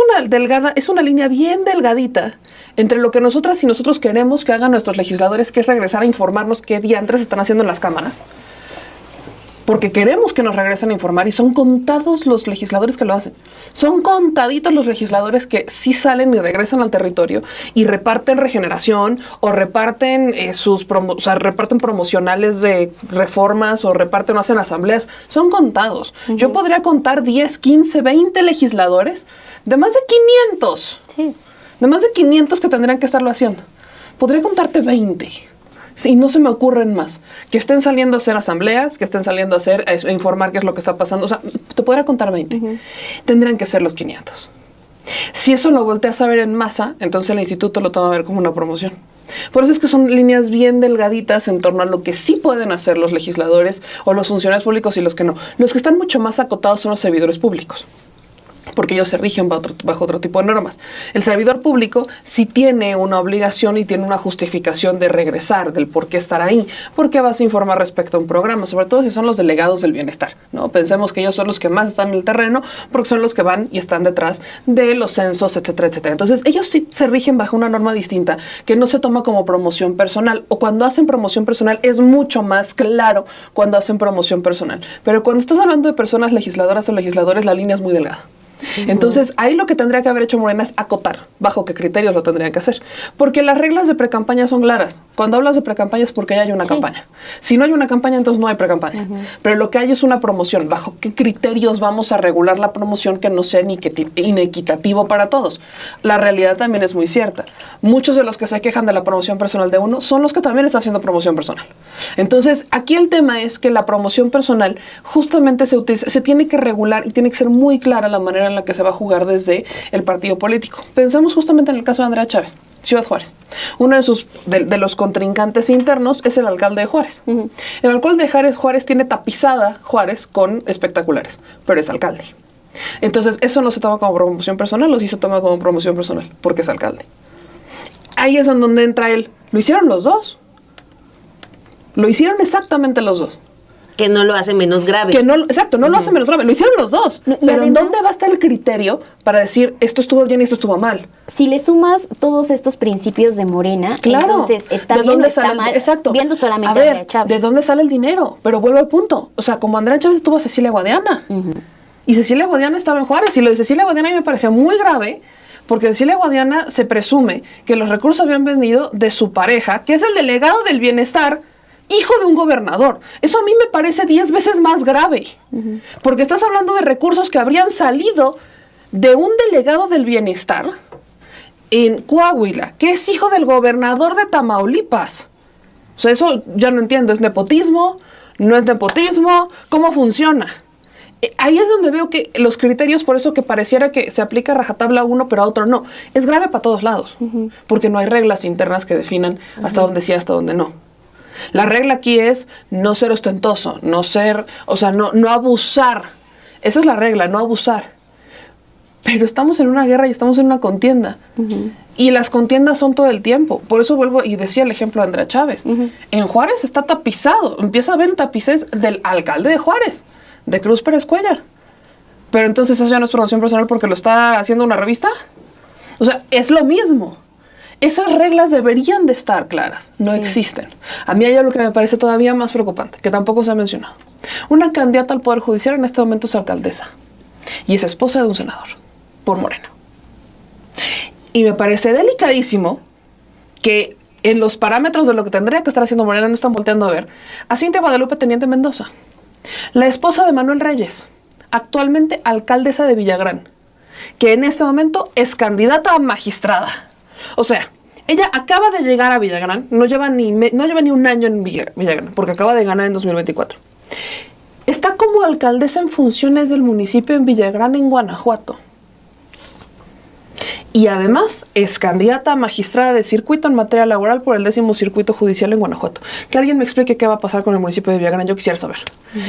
una línea bien delgadita entre lo que nosotras y nosotros queremos que hagan nuestros legisladores, que es regresar a informarnos qué diantres están haciendo en las cámaras, porque queremos que nos regresen a informar, y son contados los legisladores que lo hacen. Son contaditos los legisladores que sí salen y regresan al territorio y reparten regeneración, o reparten reparten promocionales de reformas, o reparten o hacen asambleas. Son contados. Yo podría contar 10, 15, 20 legisladores de más de 500. Sí. De más de 500 que tendrían que estarlo haciendo. Podría contarte 20. Y no se me ocurren más. Que estén saliendo a hacer asambleas, que estén saliendo a informar qué es lo que está pasando. O sea, te podría contar 20. Tendrían que ser los 500. Si eso lo volteas a ver en masa, entonces el instituto lo toma a ver como una promoción. Por eso es que son líneas bien delgaditas en torno a lo que sí pueden hacer los legisladores o los funcionarios públicos y los que no. Los que están mucho más acotados son los servidores públicos, porque ellos se rigen bajo otro tipo de normas. El servidor público sí tiene una obligación y tiene una justificación de regresar, del por qué estar ahí, por qué vas a informar respecto a un programa, sobre todo si son los delegados del bienestar, ¿no? Pensemos que ellos son los que más están en el terreno, porque son los que van y están detrás de los censos, etcétera, etcétera. Entonces, ellos sí se rigen bajo una norma distinta, que no se toma como promoción personal, o cuando hacen promoción personal es mucho más claro cuando hacen promoción personal. Pero cuando estás hablando de personas legisladoras o legisladores, la línea es muy delgada. Entonces, ahí lo que tendría que haber hecho Morena es acotar bajo qué criterios lo tendrían que hacer. Porque las reglas de precampaña son claras. Cuando hablas de precampaña es porque ya hay una campaña. Si no hay una campaña, entonces no hay precampaña. Pero lo que hay es una promoción. ¿Bajo qué criterios vamos a regular la promoción que no sea inequitativo para todos? La realidad también es muy cierta. Muchos de los que se quejan de la promoción personal de uno son los que también están haciendo promoción personal. Entonces, aquí el tema es que la promoción personal justamente se tiene que regular y tiene que ser muy clara la manera en la que se va a jugar desde el partido político. Pensemos justamente en el caso de Andrea Chávez, Ciudad Juárez. Uno de los contrincantes internos es el alcalde de Juárez. El alcalde de Juárez tiene tapizada Juárez con espectaculares, pero es alcalde. Entonces, eso no se toma como promoción personal, o sí se toma como promoción personal, porque es alcalde. Ahí es en donde entra él. Lo hicieron los dos. Lo hicieron exactamente los dos. Que no lo hace menos grave. Exacto, no lo hace menos grave. Lo hicieron los dos. No, pero además, ¿dónde va a estar el criterio para decir esto estuvo bien y esto estuvo mal? Si le sumas todos estos principios de Morena, Claro. entonces está ¿De bien o dónde está sale? mal, Exacto. viendo solamente a a ver, Andrea Chávez. ¿de dónde sale el dinero? Pero vuelvo al punto. O sea, como Andrea Chávez estuvo a Cecilia Guadiana. Y Cecilia Guadiana estaba en Juárez. Y lo de Cecilia Guadiana a mí me parecía muy grave, porque Cecilia Guadiana se presume que los recursos habían venido de su pareja, que es el delegado del bienestar, hijo de un gobernador. Eso a mí me parece 10 veces más grave. Porque estás hablando de recursos que habrían salido de un delegado del bienestar en Coahuila, que es hijo del gobernador de Tamaulipas. O sea, eso ya no entiendo. ¿Es nepotismo? ¿No es nepotismo? ¿Cómo funciona? Ahí es donde veo que los criterios, por eso que pareciera que se aplica a rajatabla a uno, pero a otro no. Es grave para todos lados, porque no hay reglas internas que definan hasta dónde sí, hasta dónde no. La regla aquí es no ser ostentoso, no ser, o sea, no abusar. Esa es la regla, no abusar. Pero estamos en una guerra y estamos en una contienda. Y las contiendas son todo el tiempo. Por eso vuelvo y decía el ejemplo de Andrea Chávez. En Juárez está tapizado. Empieza a haber tapices del alcalde de Juárez, de Cruz Pérez Cuellar. Pero entonces eso ya no es promoción personal porque lo está haciendo una revista. O sea, es lo mismo. Esas reglas deberían de estar claras. No existen. A mí hay algo que me parece todavía más preocupante, que tampoco se ha mencionado. Una candidata al Poder Judicial en este momento es alcaldesa. Y es esposa de un senador, por Morena. Y me parece delicadísimo que en los parámetros de lo que tendría que estar haciendo Morena no están volteando a ver a Cintia Guadalupe Teniente Mendoza, la esposa de Manuel Reyes, actualmente alcaldesa de Villagrán, que en este momento es candidata a magistrada. O sea, ella acaba de llegar a Villagrán, no lleva ni un año en Villagrán, porque acaba de ganar en 2024. Está como alcaldesa en funciones del municipio en Villagrán, en Guanajuato. Y además es candidata a magistrada de circuito en materia laboral por el 10º Circuito Judicial en Guanajuato. Que alguien me explique qué va a pasar con el municipio de Villagrán, yo quisiera saber.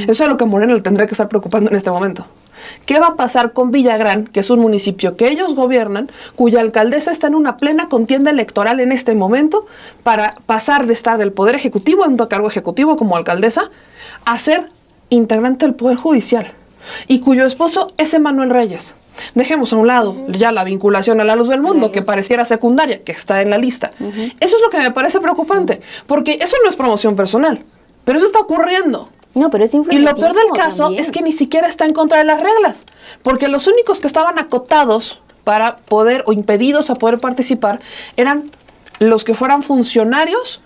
Eso es lo que Morena le tendría que estar preocupando en este momento. ¿Qué va a pasar con Villagrán, que es un municipio que ellos gobiernan, cuya alcaldesa está en una plena contienda electoral en este momento para pasar de estar del Poder Ejecutivo, en un cargo ejecutivo como alcaldesa, a ser integrante del Poder Judicial? Y cuyo esposo es Manuel Reyes. Dejemos a un lado ya la vinculación a la luz del mundo, que pareciera secundaria, que está en la lista. Eso es lo que me parece preocupante, porque eso no es promoción personal, pero eso está ocurriendo. No, pero es Y lo peor del caso también. es que ni siquiera está en contra de las reglas, porque los únicos que estaban acotados para poder o impedidos a poder participar eran los que fueran funcionarios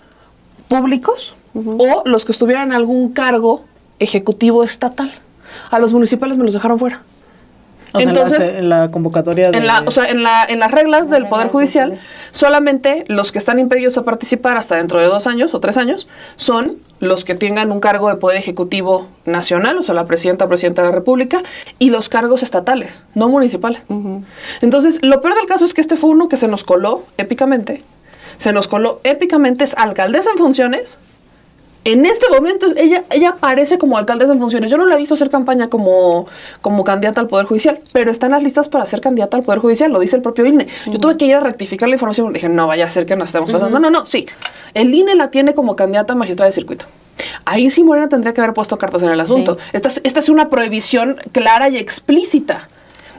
públicos o los que estuvieran en algún cargo ejecutivo estatal. A los municipales me los dejaron fuera. O sea, Entonces, en la convocatoria de... en las reglas del Poder Judicial, solamente los que están impedidos a participar hasta dentro de 2 años o 3 años son los que tengan un cargo de Poder Ejecutivo nacional, o sea, la presidenta o presidente de la República, y los cargos estatales, no municipales. Entonces, lo peor del caso es que este fue uno que se nos coló épicamente. Es alcaldesa en funciones. En este momento ella aparece como alcaldesa en funciones. Yo no la he visto hacer campaña como candidata al Poder Judicial, pero está en las listas para ser candidata al Poder Judicial, lo dice el propio INE. Yo tuve que ir a rectificar la información, dije, no vaya a ser que nos estemos pasando. No, sí. El INE la tiene como candidata a magistrada de circuito. Ahí sí Morena tendría que haber puesto cartas en el asunto. Sí. Esta es una prohibición clara y explícita.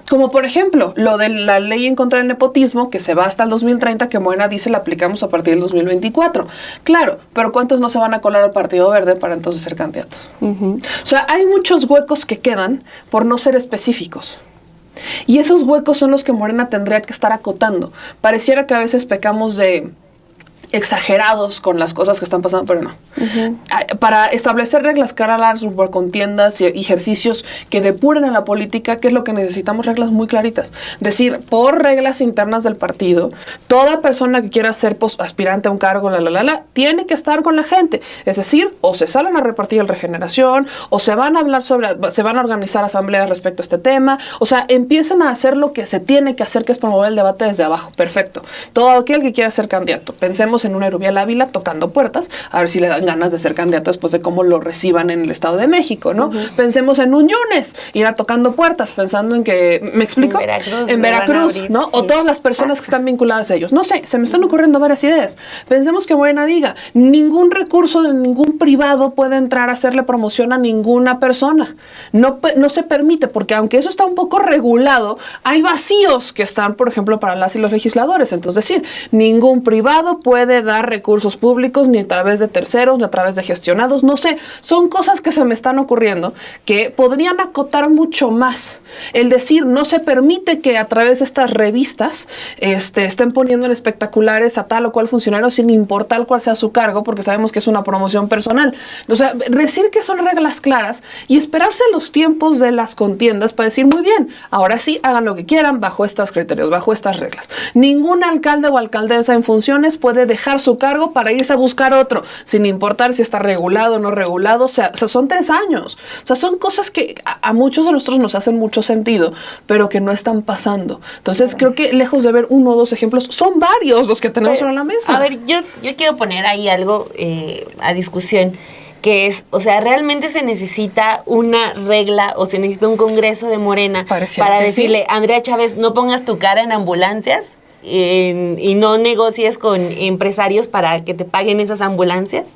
Como por ejemplo, lo de la ley en contra del nepotismo, que se va hasta el 2030, que Morena dice la aplicamos a partir del 2024. Claro, pero ¿cuántos no se van a colar al Partido Verde para entonces ser candidatos? O sea, hay muchos huecos que quedan por no ser específicos. Y esos huecos son los que Morena tendría que estar acotando. Pareciera que a veces pecamos de exagerados con las cosas que están pasando, pero no. Para establecer reglas claras por contiendas y ejercicios que depuren a la política, ¿qué es lo que necesitamos? Reglas muy claritas. Decir, por reglas internas del partido, toda persona que quiera ser aspirante a un cargo, tiene que estar con la gente. Es decir, o se salen a repartir el Regeneración, o se van a hablar se van a organizar asambleas respecto a este tema. O sea, empiezan a hacer lo que se tiene que hacer, que es promover el debate desde abajo. Perfecto. Todo aquel que quiera ser candidato. Pensemos en una Erubiel Ávila tocando puertas, a ver si le dan ganas de ser candidato después de cómo lo reciban en el Estado de México, ¿no? Pensemos en un Yunes, ir a tocando puertas, pensando en que, ¿me explico? En Veracruz, ¿no? Sí. O todas las personas que están vinculadas a ellos. No sé, se me están ocurriendo varias ideas. Pensemos que Morena diga, ningún recurso de ningún privado puede entrar a hacerle promoción a ninguna persona. No se permite, porque aunque eso está un poco regulado, hay vacíos que están, por ejemplo, para las y los legisladores. Entonces, decir, ningún privado puede dar recursos públicos ni a través de terceros, ni a través de gestionados, no sé, son cosas que se me están ocurriendo que podrían acotar mucho más. El decir, no se permite que a través de estas revistas estén poniendo en espectaculares a tal o cual funcionario sin importar cuál sea su cargo, porque sabemos que es una promoción personal. O sea, decir que son reglas claras y esperarse los tiempos de las contiendas para decir, muy bien, ahora sí, hagan lo que quieran bajo estos criterios, bajo estas reglas. Ningún alcalde o alcaldesa en funciones puede dejar su cargo para irse a buscar otro, sin importar si está regulado o no regulado. O sea, son 3 años. O sea, son cosas que a muchos de nosotros nos hacen mucho sentido, pero que no están pasando. Entonces, creo que lejos de ver 1 o 2 ejemplos, son varios los que tenemos sobre la mesa. A ver, yo quiero poner ahí algo a discusión, que es, o sea, ¿realmente se necesita una regla o se necesita un congreso de Morena para decirle, Andrea Chávez, no pongas tu cara en ambulancias y no negocies con empresarios para que te paguen esas ambulancias?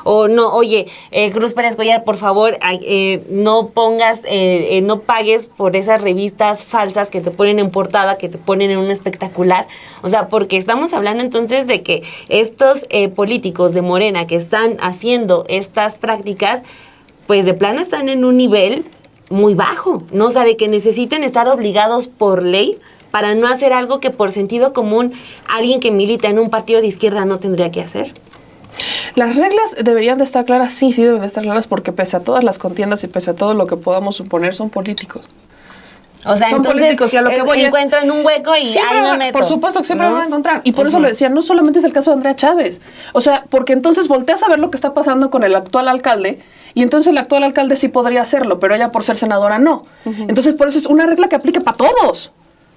O no, oye, Cruz Pérez Cuellar, por favor, no pongas, no pagues por esas revistas falsas que te ponen en portada, que te ponen en un espectacular. O sea, porque estamos hablando entonces de que estos políticos de Morena que están haciendo estas prácticas, pues de plano están en un nivel muy bajo, ¿no? O sea, de que necesiten estar obligados por ley para no hacer algo que por sentido común alguien que milita en un partido de izquierda no tendría que hacer. Las reglas deberían de estar claras, sí deben de estar claras, porque pese a todas las contiendas y pese a todo lo que podamos suponer, son políticos. O sea, son entonces, políticos y a lo que voy encuentran un hueco y ahí me meto. Por supuesto que siempre lo van a encontrar. Y por eso lo decía, no solamente es el caso de Andrea Chávez. O sea, porque entonces volteas a ver lo que está pasando con el actual alcalde y entonces el actual alcalde sí podría hacerlo, pero ella por ser senadora no. Entonces por eso es una regla que aplique para todos.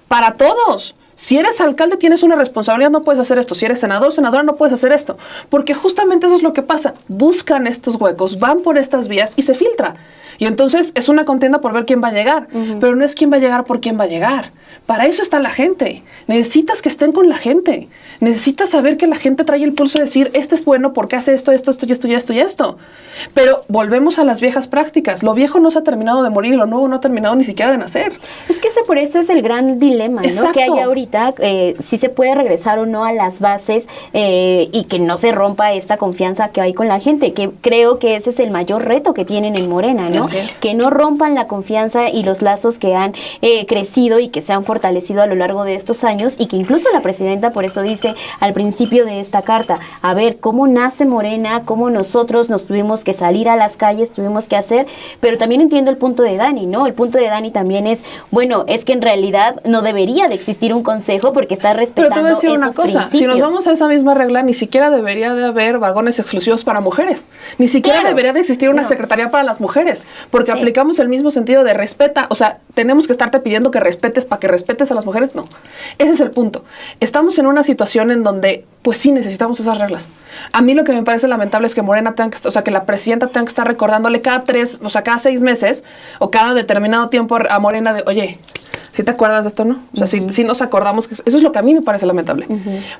Para todos. Si eres alcalde tienes una responsabilidad, no puedes hacer esto. Si eres senador, senadora, no puedes hacer esto. Porque justamente eso es lo que pasa. Buscan estos huecos, van por estas vías y se filtra. Y entonces es una contienda por ver quién va a llegar. Pero no es quién va a llegar por quién va a llegar. Para eso está la gente. Necesitas que estén con la gente. Necesitas saber que la gente trae el pulso de decir, este es bueno porque hace esto, esto, esto y esto y esto y esto. Pero volvemos a las viejas prácticas. Lo viejo no se ha terminado de morir y lo nuevo no ha terminado ni siquiera de nacer. Es que por eso es el gran dilema, ¿no? Que hay ahorita, si se puede regresar o no a las bases y que no se rompa esta confianza que hay con la gente, que creo que ese es el mayor reto que tienen en Morena, ¿no? Que no rompan la confianza y los lazos que han crecido y que se han fortalecido a lo largo de estos años, y que incluso la presidenta por eso dice al principio de esta carta, a ver, cómo nace Morena, cómo nosotros nos tuvimos que salir a las calles, tuvimos que hacer, pero también entiendo el punto de Dani, ¿no? El punto de Dani también es, bueno, es que en realidad no debería de existir un consejo porque está respetando pero te voy a decir una cosa, principios. si nos vamos a esa misma regla, ni siquiera debería de haber vagones exclusivos para mujeres, ni siquiera debería de existir una secretaría para las mujeres, porque aplicamos el mismo sentido de respeta, o sea, tenemos que estarte pidiendo que respetes para que respetes a las mujeres, no. Ese es el punto. Estamos en una situación en donde, pues sí, necesitamos esas reglas. A mí lo que me parece lamentable es que Morena tenga que, o sea, que la presidenta tenga que estar recordándole cada 6 meses o cada determinado tiempo a Morena de, oye, ¿sí te acuerdas de esto, no? O sea, si nos acordamos, que eso es lo que a mí me parece lamentable.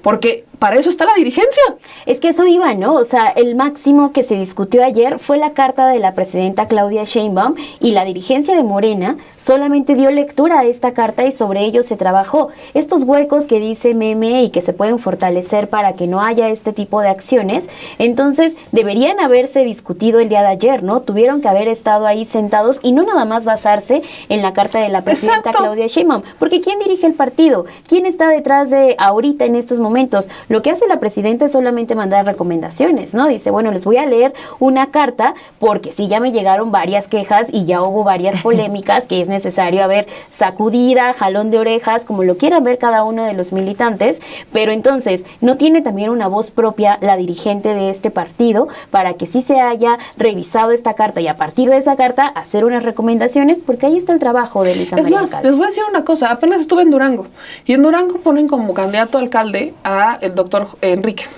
Porque para eso está la dirigencia. Es que eso iba, ¿no? O sea, el máximo que se discutió ayer fue la carta de la presidenta Claudia Sheinbaum, y la dirigencia de Morena solamente dio lectura a esta carta y sobre ello se trabajó. Estos huecos que dice Meme y que se pueden fortalecer para que no haya este tipo de acciones, entonces deberían haberse discutido el día de ayer, ¿no? Tuvieron que haber estado ahí sentados y no nada más basarse en la carta de la presidenta Claudia Sheinbaum, porque ¿quién dirige el partido? ¿Quién está detrás de ahorita en estos momentos? Lo que hace la presidenta es solamente mandar recomendaciones, ¿no? Dice, bueno, les voy a leer una carta porque sí, ya me llegaron varias quejas y ya hubo varias polémicas que es necesario haber sacudida, jalón de orejas, como lo quieran ver cada uno de los militantes, pero entonces, ¿no tiene también una voz propia la dirigente de este partido para que sí se haya revisado esta carta y a partir de esa carta hacer unas recomendaciones? Porque ahí está el trabajo de Luisa María Alcalde. Les voy a decir una cosa, apenas estuve en Durango y en Durango ponen como candidato a alcalde a el doctor Enríquez.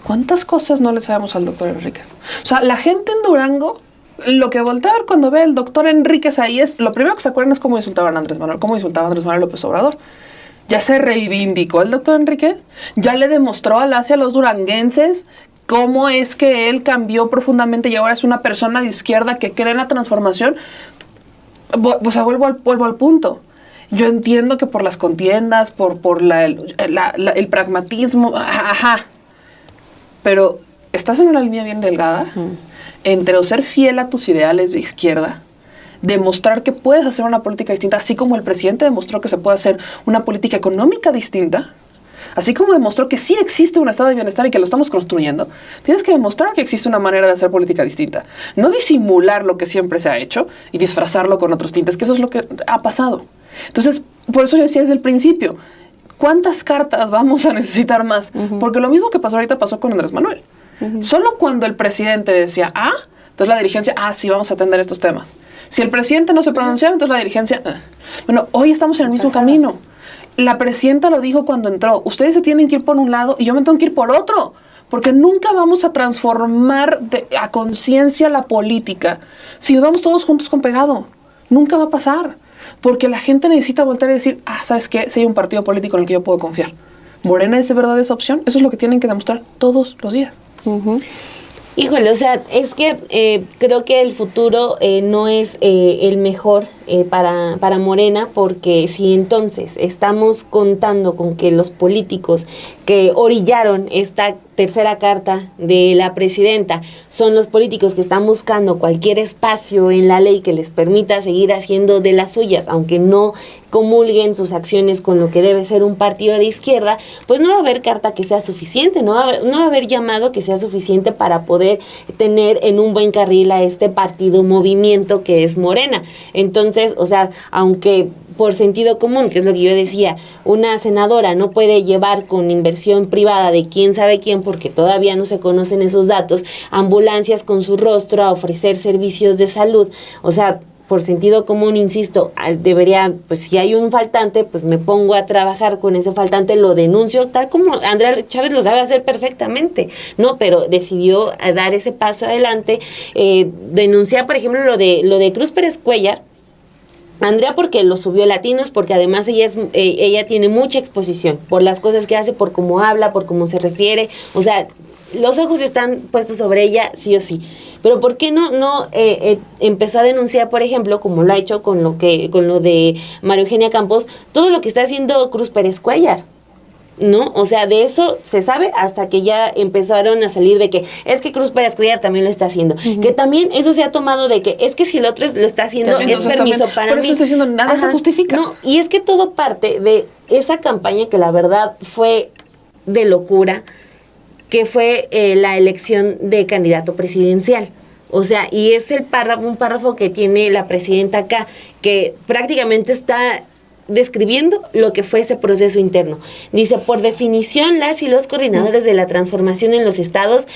¿Cuántas cosas no le sabemos al doctor Enríquez? O sea, la gente en Durango, lo que voltea a ver cuando ve al doctor Enríquez ahí es, lo primero que se acuerdan es cómo insultaban a Andrés Manuel, López Obrador. Ya se reivindicó el doctor Enríquez, ya le demostró hacia los duranguenses cómo es que él cambió profundamente y ahora es una persona de izquierda que cree en la transformación. O sea, vuelvo al punto. Yo entiendo que por las contiendas, por el pragmatismo, pero estás en una línea bien delgada entre o ser fiel a tus ideales de izquierda, demostrar que puedes hacer una política distinta, así como el presidente demostró que se puede hacer una política económica distinta, así como demostró que sí existe un estado de bienestar y que lo estamos construyendo, tienes que demostrar que existe una manera de hacer política distinta. No disimular lo que siempre se ha hecho y disfrazarlo con otros tintes, que eso es lo que ha pasado. Entonces, por eso yo decía desde el principio, ¿cuántas cartas vamos a necesitar más? Porque lo mismo que pasó ahorita pasó con Andrés Manuel. Solo cuando el presidente decía, entonces la dirigencia, sí, vamos a atender estos temas. Si el presidente no se pronunciaba, entonces la dirigencia, Bueno, hoy estamos en el mismo camino. La presidenta lo dijo cuando entró, ustedes se tienen que ir por un lado y yo me tengo que ir por otro, porque nunca vamos a transformar a conciencia la política si nos vamos todos juntos con pegado. Nunca va a pasar, porque la gente necesita voltear y decir, ¿sabes qué? Si hay un partido político en el que yo puedo confiar. ¿Morena es de verdad esa opción? Eso es lo que tienen que demostrar todos los días. Híjole, o sea, es que creo que el futuro no es el mejor para Morena, porque si entonces estamos contando con que los políticos que orillaron esta tercera carta de la presidenta son los políticos que están buscando cualquier espacio en la ley que les permita seguir haciendo de las suyas, aunque no comulguen sus acciones con lo que debe ser un partido de izquierda, pues no va a haber carta que sea suficiente, no va a haber llamado que sea suficiente para poder tener en un buen carril a este partido movimiento que es Morena. Entonces, o sea, aunque por sentido común, que es lo que yo decía, una senadora no puede llevar con inversión privada de quién sabe quién, porque todavía no se conocen esos datos, ambulancias con su rostro a ofrecer servicios de salud. O sea, por sentido común, insisto, debería, pues si hay un faltante, pues me pongo a trabajar con ese faltante, lo denuncio, tal como Andrea Chávez lo sabe hacer perfectamente, ¿no? Pero decidió dar ese paso adelante, denunciar, por ejemplo, lo de Cruz Pérez Cuéllar. Andrea porque lo subió Latinos, porque además ella tiene mucha exposición por las cosas que hace, por cómo habla, por cómo se refiere, o sea, los ojos están puestos sobre ella sí o sí. Pero ¿por qué no empezó a denunciar, por ejemplo, como lo ha hecho con lo de María Eugenia Campos, todo lo que está haciendo Cruz Pérez Cuéllar? ¿No? O sea, de eso se sabe hasta que ya empezaron a salir de que es que Cruz Pérez Cuéllar también lo está haciendo. Que también eso se ha tomado de que es que si el otro lo está haciendo es permiso para mí. Por eso estoy diciendo, nada se justifica. No, y es que todo parte de esa campaña que la verdad fue de locura, que fue la elección de candidato presidencial. O sea, y es un párrafo que tiene la presidenta acá, que prácticamente está describiendo lo que fue ese proceso interno. Dice, por definición, las y los coordinadores de la transformación en los estados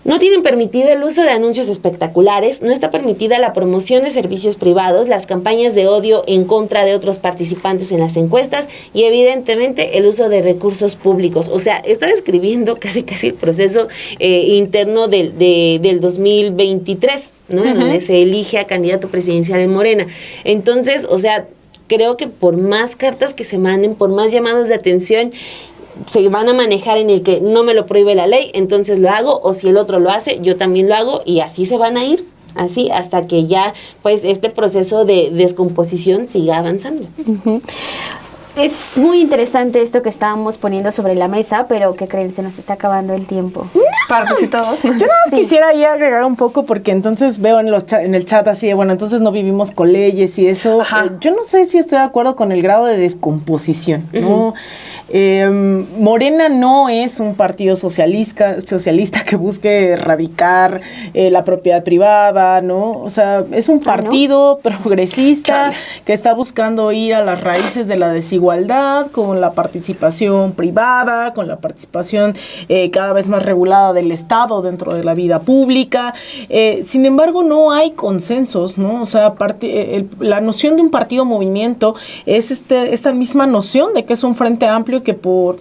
no tienen permitido el uso de anuncios espectaculares, no está permitida la promoción de servicios privados, las campañas de odio en contra de otros participantes en las encuestas y evidentemente el uso de recursos públicos. O sea, está describiendo casi el proceso interno del 2023, ¿no? En donde se elige a candidato presidencial en Morena. Entonces, o sea, creo que por más cartas que se manden, por más llamados de atención, se van a manejar en el que no me lo prohíbe la ley, entonces lo hago, o si el otro lo hace, yo también lo hago, y así se van a ir, así hasta que ya pues este proceso de descomposición siga avanzando. Es muy interesante esto que estábamos poniendo sobre la mesa, pero ¿qué creen? Se nos está acabando el tiempo. Participados. Yo nada más quisiera ahí agregar un poco, porque entonces veo en el chat así de, bueno, entonces no vivimos con leyes y eso. Yo no sé si estoy de acuerdo con el grado de descomposición, ¿no? Morena no es un partido socialista que busque erradicar la propiedad privada, ¿no? O sea, es un partido progresista que está buscando ir a las raíces de la desigualdad, con la participación privada, con la participación cada vez más regulada del Estado dentro de la vida pública. Sin embargo, no hay consensos, ¿no? O sea, la noción de un partido movimiento es esta misma noción de que es un frente amplio que por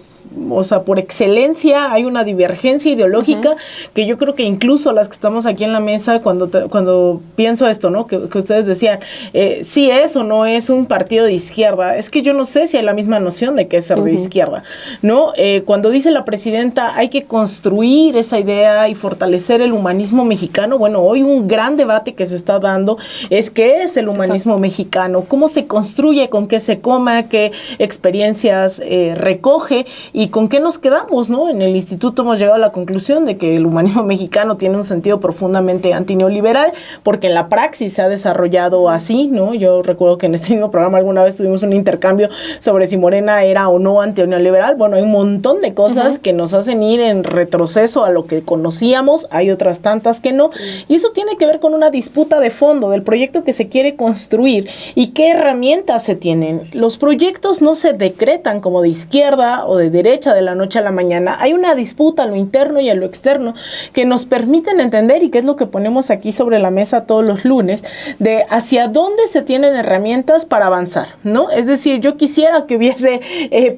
excelencia hay una divergencia ideológica que yo creo que incluso las que estamos aquí en la mesa, cuando pienso esto, ¿no? Que ustedes decían, si es o no es un partido de izquierda, es que yo no sé si hay la misma noción de que es ser de izquierda, ¿no? Cuando dice la presidenta, hay que construir esa idea y fortalecer el humanismo mexicano. Bueno, hoy un gran debate que se está dando es qué es el humanismo mexicano, cómo se construye, con qué se coma, qué experiencias recoge, y y con qué nos quedamos, ¿no? En el instituto hemos llegado a la conclusión de que el humanismo mexicano tiene un sentido profundamente antineoliberal, porque en la praxis se ha desarrollado así, ¿no? Yo recuerdo que en este mismo programa alguna vez tuvimos un intercambio sobre si Morena era o no antineoliberal. Bueno, hay un montón de cosas que nos hacen ir en retroceso a lo que conocíamos, hay otras tantas que no, y eso tiene que ver con una disputa de fondo del proyecto que se quiere construir y qué herramientas se tienen. Los proyectos no se decretan como de izquierda o de derecha de la noche a la mañana. Hay una disputa a lo interno y a lo externo que nos permiten entender, y que es lo que ponemos aquí sobre la mesa todos los lunes, de hacia dónde se tienen herramientas para avanzar, ¿no? Es decir, yo quisiera que hubiese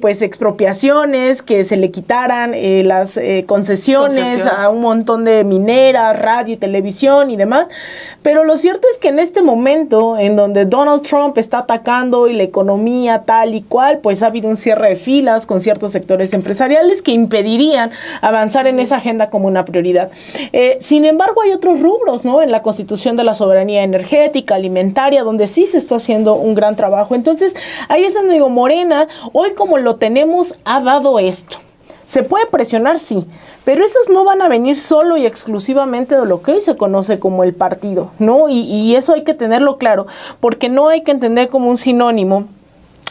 pues expropiaciones, que se le quitaran las concesiones a un montón de mineras, radio y televisión y demás, pero lo cierto es que en este momento en donde Donald Trump está atacando y la economía tal y cual, pues ha habido un cierre de filas con ciertos sectores empresariales que impedirían avanzar en esa agenda como una prioridad. Sin embargo, hay otros rubros, ¿no? En la Constitución de la soberanía energética, alimentaria, donde sí se está haciendo un gran trabajo. Entonces, ahí es donde digo, Morena, hoy como lo tenemos, ha dado esto. Se puede presionar, sí, pero esos no van a venir solo y exclusivamente de lo que hoy se conoce como el partido, ¿no? Y eso hay que tenerlo claro, porque no hay que entender como un sinónimo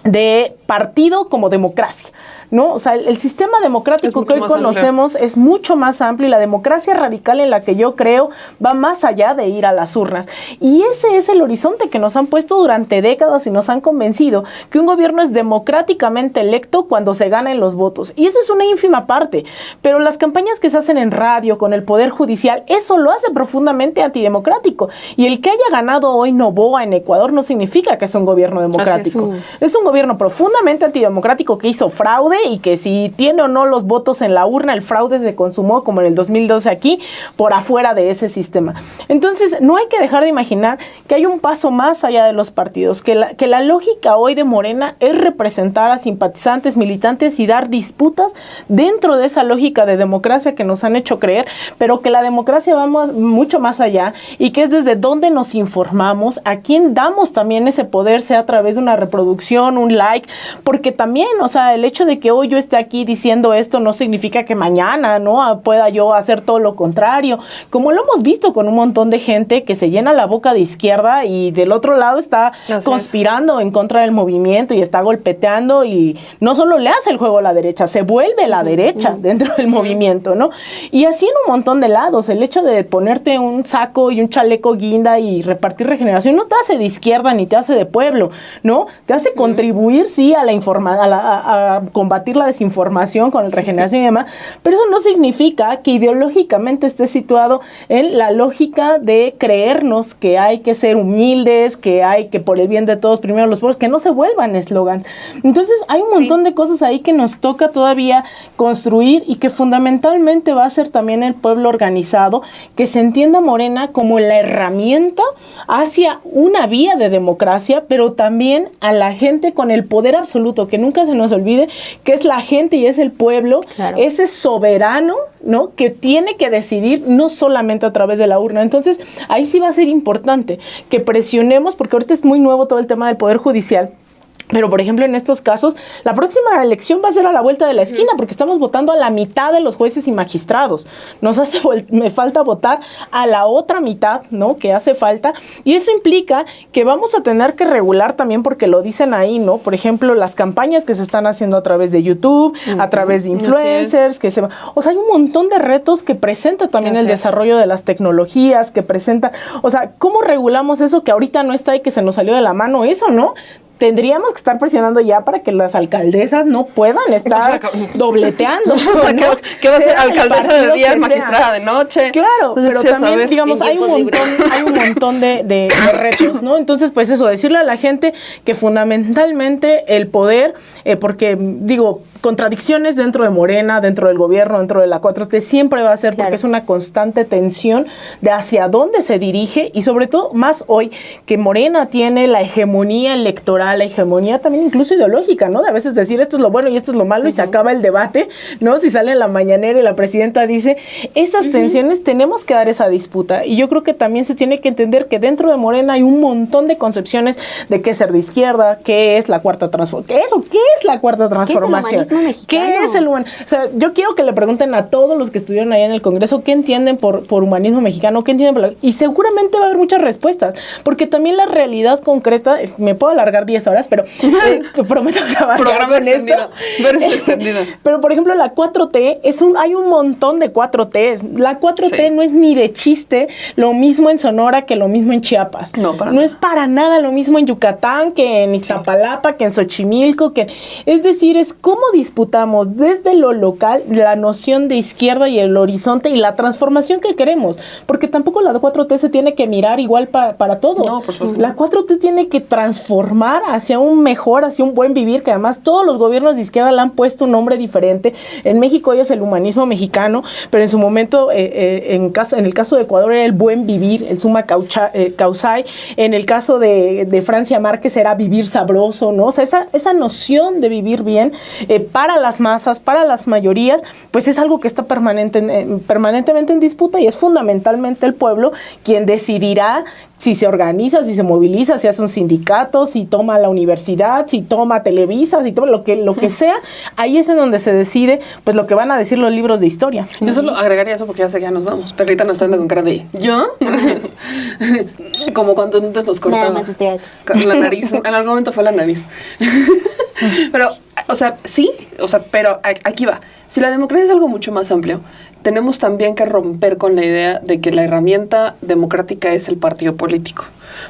de partido como democracia, ¿no? O sea, el sistema democrático que hoy conocemos es mucho más amplio, y la democracia radical en la que yo creo va más allá de ir a las urnas. Y ese es el horizonte que nos han puesto durante décadas y nos han convencido que un gobierno es democráticamente electo cuando se ganan los votos. Y eso es una ínfima parte. Pero las campañas que se hacen en radio con el Poder Judicial, eso lo hace profundamente antidemocrático. Y el que haya ganado hoy Noboa en Ecuador no significa que es un gobierno democrático. Es un gobierno profundamente antidemocrático que hizo fraude, y que si tiene o no los votos en la urna, el fraude se consumó como en el 2012 aquí, por afuera de ese sistema. Entonces, no hay que dejar de imaginar que hay un paso más allá de los partidos, que la lógica hoy de Morena es representar a simpatizantes, militantes y dar disputas dentro de esa lógica de democracia que nos han hecho creer, pero que la democracia va mucho más allá, y que es desde dónde nos informamos, a quién damos también ese poder, sea a través de una reproducción, un like, porque también, o sea, el hecho de que hoy yo esté aquí diciendo esto no significa que mañana, ¿no?, pueda yo hacer todo lo contrario, como lo hemos visto con un montón de gente que se llena la boca de izquierda y del otro lado está conspirando en contra del movimiento y está golpeteando, y no solo le hace el juego a la derecha, se vuelve la derecha dentro del movimiento, ¿no? Y así en un montón de lados. El hecho de ponerte un saco y un chaleco guinda y repartir regeneración no te hace de izquierda ni te hace de pueblo, ¿no? Te hace contribuir, sí, a a combatir la desinformación con el regeneración y demás, pero eso no significa que ideológicamente esté situado en la lógica de creernos que hay que ser humildes, que hay que por el bien de todos primero los pueblos, que no se vuelvan eslogan. Entonces hay un montón de cosas ahí que nos toca todavía construir, y que fundamentalmente va a ser también el pueblo organizado, que se entienda Morena como la herramienta hacia una vía de democracia, pero también a la gente con el poder absoluto, que nunca se nos olvide que es la gente y es el pueblo, ese soberano, ¿no?, que tiene que decidir no solamente a través de la urna. Entonces ahí sí va a ser importante que presionemos, porque ahorita es muy nuevo todo el tema del Poder Judicial. Pero, por ejemplo, en estos casos, la próxima elección va a ser a la vuelta de la esquina, porque estamos votando a la mitad de los jueces y magistrados. Me falta votar a la otra mitad, ¿no?, que hace falta. Y eso implica que vamos a tener que regular también, porque lo dicen ahí, ¿no? Por ejemplo, las campañas que se están haciendo a través de YouTube, a través de influencers, o sea, hay un montón de retos que presenta también el desarrollo de las tecnologías, que presenta, o sea, ¿cómo regulamos eso que ahorita no está y que se nos salió de la mano eso, ¿no? Tendríamos que estar presionando ya para que las alcaldesas no puedan estar dobleteando, ¿no? ¿Qué va a ser alcaldesa de día, magistrada de noche? Claro, pero también, digamos, hay un montón de retos, ¿no? Entonces, pues eso, decirle a la gente que fundamentalmente el poder, porque, digo, contradicciones dentro de Morena, dentro del gobierno, dentro de la 4T, siempre va a ser, porque es una constante tensión de hacia dónde se dirige, y sobre todo más hoy que Morena tiene la hegemonía electoral, la hegemonía también incluso ideológica, ¿no? De a veces decir esto es lo bueno y esto es lo malo, y se acaba el debate, ¿no? Si sale en la mañanera y la presidenta dice, esas tensiones tenemos que dar esa disputa, y yo creo que también se tiene que entender que dentro de Morena hay un montón de concepciones de qué es ser de izquierda, qué es la cuarta transformación, ¿qué es la cuarta transformación? humanismo mexicano. ¿Qué es el humanismo? O sea, yo quiero que le pregunten a todos los que estuvieron allá en el Congreso qué entienden por humanismo mexicano, qué entienden y seguramente va a haber muchas respuestas, porque también la realidad concreta, me puedo alargar 10 horas, pero prometo acabar Programa con extendido, versión extendida. Pero, por ejemplo, la 4T, hay un montón de 4Ts. La 4T Sí. no es ni de chiste lo mismo en Sonora que lo mismo en Chiapas. No, para No nada. es para nada lo mismo en Yucatán que en Iztapalapa, que en Xochimilco, es decir, es cómo disputamos desde lo local la noción de izquierda y el horizonte y la transformación que queremos, porque tampoco la 4T se tiene que mirar igual para todos. No, por supuesto. La 4T tiene que transformar hacia un mejor, hacia un buen vivir, que además todos los gobiernos de izquierda le han puesto un nombre diferente. En México hoy es el humanismo mexicano, pero en su momento, en el caso de Ecuador era el buen vivir, el summa causae. En el caso de Francia Márquez era vivir sabroso, ¿no? O sea, esa noción de vivir bien para las masas, para las mayorías, pues es algo que está permanentemente en disputa, y es fundamentalmente el pueblo quien decidirá si se organiza, si se moviliza, si hace un sindicato, si toma la universidad, si toma Televisa, si toma lo que sea. Ahí es en donde se decide pues lo que van a decir los libros de historia. Yo solo agregaría eso porque ya sé que ya nos vamos. Perrita nos está viendo con cara de ¿yo? Como cuando antes nos cortaba. Nada más estoy así. Con la nariz. En algún momento fue la nariz. Pero, o sea, sí, pero aquí va. Si la democracia es algo mucho más amplio, tenemos también que romper con la idea de que la herramienta democrática es el partido político.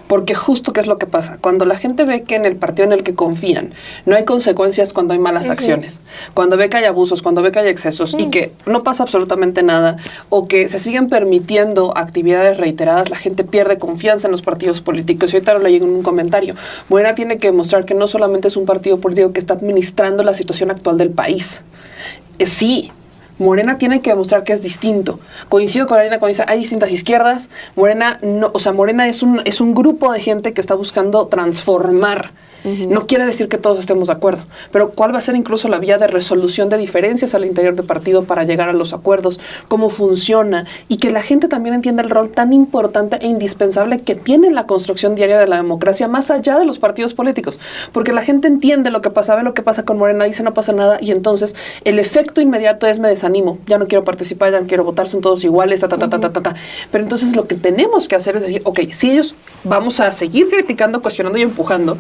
Porque justo qué es lo que pasa. Cuando la gente ve que en el partido en el que confían no hay consecuencias cuando hay malas acciones, cuando ve que hay abusos, cuando ve que hay excesos y que no pasa absolutamente nada, o que se siguen permitiendo actividades reiteradas, la gente pierde confianza en los partidos políticos. Y ahorita lo leí en un comentario. Morena tiene que demostrar que no solamente es un partido político que está administrando la situación actual del país. Sí. Morena tiene que demostrar que es distinto. Coincido con Arena cuando dice hay distintas izquierdas. Morena no, Morena es un grupo de gente que está buscando transformar. No quiere decir que todos estemos de acuerdo, pero ¿cuál va a ser incluso la vía de resolución de diferencias al interior del partido para llegar a los acuerdos? ¿Cómo funciona? Y que la gente también entienda el rol tan importante e indispensable que tiene la construcción diaria de la democracia más allá de los partidos políticos. Porque la gente entiende lo que pasa, ve lo que pasa con Morena, dice no pasa nada, y entonces el efecto inmediato es me desanimo, ya no quiero participar, ya no quiero votar, son todos iguales, Pero entonces lo que tenemos que hacer es decir, ok, si ellos vamos a seguir criticando, cuestionando y empujando,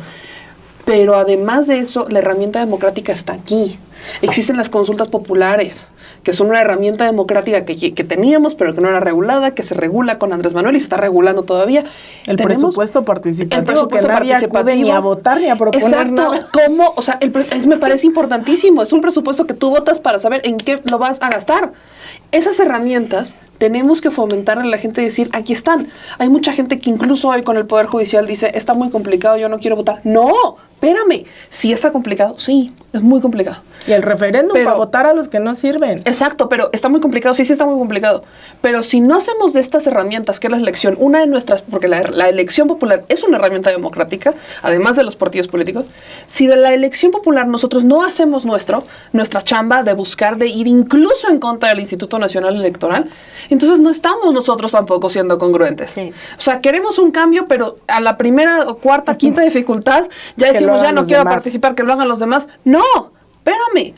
pero además de eso, la herramienta democrática está aquí. Existen las consultas populares, que son una herramienta democrática que teníamos, pero que no era regulada, que se regula con Andrés Manuel y se está regulando todavía. El presupuesto participativo, el presupuesto que nadie acude ni a votar ni a proponer nada. Exacto. ¿Cómo? O sea, me parece importantísimo. Es un presupuesto que tú votas para saber en qué lo vas a gastar. Esas herramientas tenemos que fomentar a la gente y decir, aquí están. Hay mucha gente que incluso hoy con el Poder Judicial dice, está muy complicado, yo no quiero votar. No, espérame. Sí está complicado, sí, es muy complicado. Y el referéndum para votar a los que no sirven. Exacto, pero está muy complicado, sí está muy complicado. Pero si no hacemos de estas herramientas, que es la elección, una de nuestras, porque la elección popular es una herramienta democrática, además de los partidos políticos, si de la elección popular nosotros no hacemos nuestra chamba de buscar, de ir incluso en contra del Instituto Nacional Electoral, entonces no estamos nosotros tampoco siendo congruentes. Sí. O sea, queremos un cambio, pero a la primera, cuarta, quinta dificultad, ya decimos, ya no quiero participar, que lo hagan los demás. No, espérame.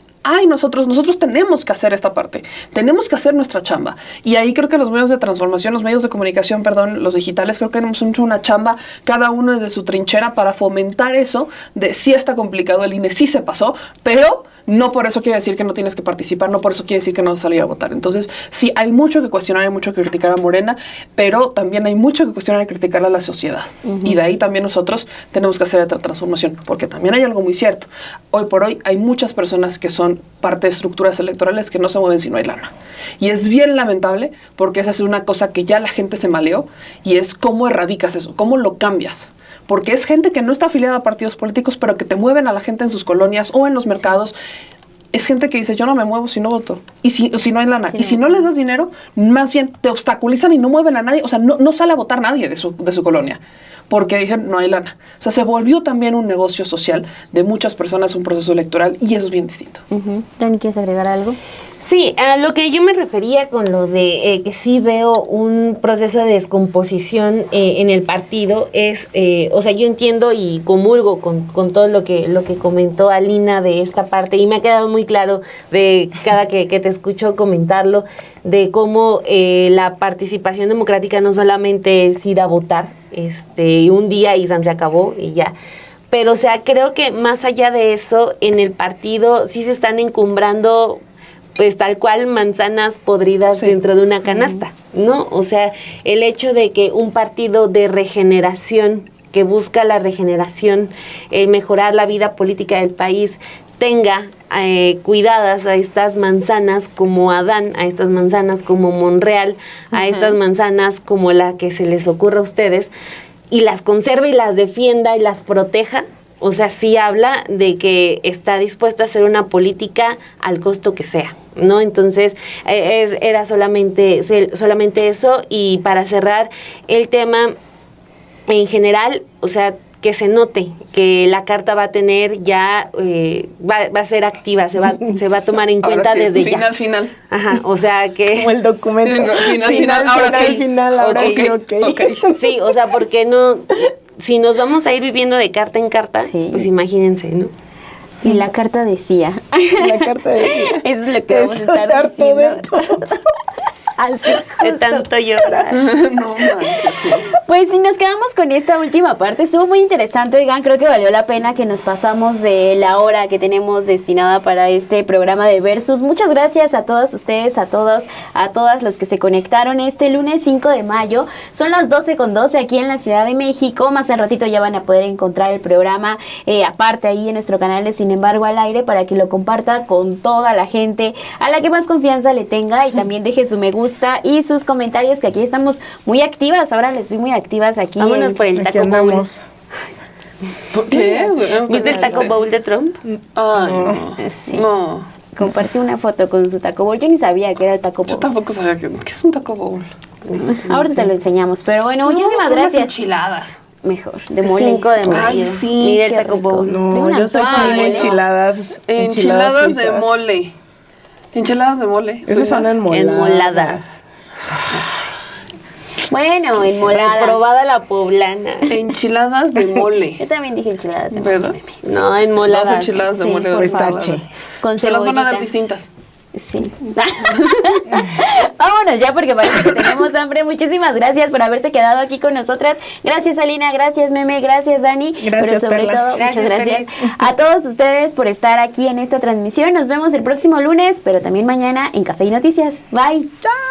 Nosotros tenemos que hacer esta parte, tenemos que hacer nuestra chamba. Y ahí creo que los medios de transformación, los medios de comunicación, los digitales, creo que hemos hecho una chamba, cada uno desde su trinchera, para fomentar eso de sí está complicado, el INE sí se pasó, pero no por eso quiere decir que no tienes que participar, no por eso quiere decir que no vas a salir a votar. Entonces, sí, hay mucho que cuestionar, hay mucho que criticar a Morena, pero también hay mucho que cuestionar y criticar a la sociedad. Y de ahí también nosotros tenemos que hacer otra transformación, porque también hay algo muy cierto. Hoy por hoy hay muchas personas que son parte de estructuras electorales que no se mueven si no hay lana. Y es bien lamentable, porque esa es una cosa que ya la gente se maleó, y es cómo erradicas eso, cómo lo cambias. Porque es gente que no está afiliada a partidos políticos, pero que te mueven a la gente en sus colonias o en los mercados. Es gente que dice, yo no me muevo si no voto. Y si no hay lana. Y si no les das dinero, más bien te obstaculizan y no mueven a nadie. O sea, no sale a votar nadie de su colonia. porque dijeron no hay lana. O sea, se volvió también un negocio social de muchas personas, un proceso electoral, y eso es bien distinto. Dani, ¿quieres agregar algo? Sí, a lo que yo me refería con lo de que sí veo un proceso de descomposición en el partido es, o sea, yo entiendo y comulgo con todo lo que comentó Alina de esta parte, y me ha quedado muy claro de cada que te escucho comentarlo, de cómo la participación democrática no solamente es ir a votar un día y se acabó y ya. Pero, o sea, creo que más allá de eso, en el partido sí se están encumbrando pues tal cual manzanas podridas dentro de una canasta, ¿no? O sea, el hecho de que un partido de regeneración, que busca la regeneración, mejorar la vida política del país, tenga cuidadas a estas manzanas como Adán, a estas manzanas como Monreal, a estas manzanas como la que se les ocurra a ustedes, y las conserve y las defienda y las proteja. O sea, sí habla de que está dispuesto a hacer una política al costo que sea, ¿no? Entonces, era solamente eso. Y para cerrar el tema, en general, o sea, que se note que la carta va a tener ya, va a ser activa, se va a tomar en cuenta desde ya. Final. Ajá, o sea que... Como el documento. Final, ahora sí. Okay. Sí, o sea, porque no... Si nos vamos a ir viviendo de carta en carta, pues imagínense, ¿no? Y la carta decía. La carta decía. Eso es lo que vamos a estar diciendo. Así, de tanto llorar. No manches, sí. Pues si nos quedamos con esta última parte, estuvo muy interesante, oigan, creo que valió la pena que nos pasamos de la hora que tenemos destinada para este programa de Versus. Muchas gracias a todos ustedes, a todas los que se conectaron este lunes 5 de mayo. Son las 12:12 aquí en la Ciudad de México. Más al ratito ya van a poder encontrar el programa aparte ahí en nuestro canal de Sin embargo al aire, para que lo comparta con toda la gente a la que más confianza le tenga, y también deje su me gusta y sus comentarios, que aquí estamos muy activas. Ahora les vi muy activas aquí. Vámonos por el Taco Bowl. ¿Por qué? ¿Viste el Taco Bowl de Trump? Ay, no. Sí. No. Compartí una foto con su Taco Bowl. Yo ni sabía que era el Taco Bowl. Yo tampoco sabía que es un Taco Bowl. Ahora te lo enseñamos. Pero bueno, muchísimas Unas gracias. enchiladas. Mejor, de mole. 5 de mayo. Ay, sí, Mira el qué Taco rico. Bowl. Tengo No, una yo soy antojo de fan de mole. Enchiladas de suizas. mole. Enchiladas de mole. Esas son Enmoladas. Bueno, enmoladas. Probada la poblana. Enchiladas de mole. Yo también dije enchiladas de ¿Verdad? mole. No, enmoladas. Dos enchiladas de Sí, mole. por dos favor. ensaladas. Con Se las van a dar cebollita. distintas. Sí. Vámonos ya, porque parece que tenemos hambre. Muchísimas gracias por haberse quedado aquí con nosotras. Gracias, Alina, gracias, Meme, gracias, Dani. Gracias, pero sobre Perla. todo, Gracias, muchas gracias Perla. a todos ustedes por estar aquí en esta transmisión. Nos vemos el próximo lunes, pero también mañana en Café y Noticias. Bye. Chao.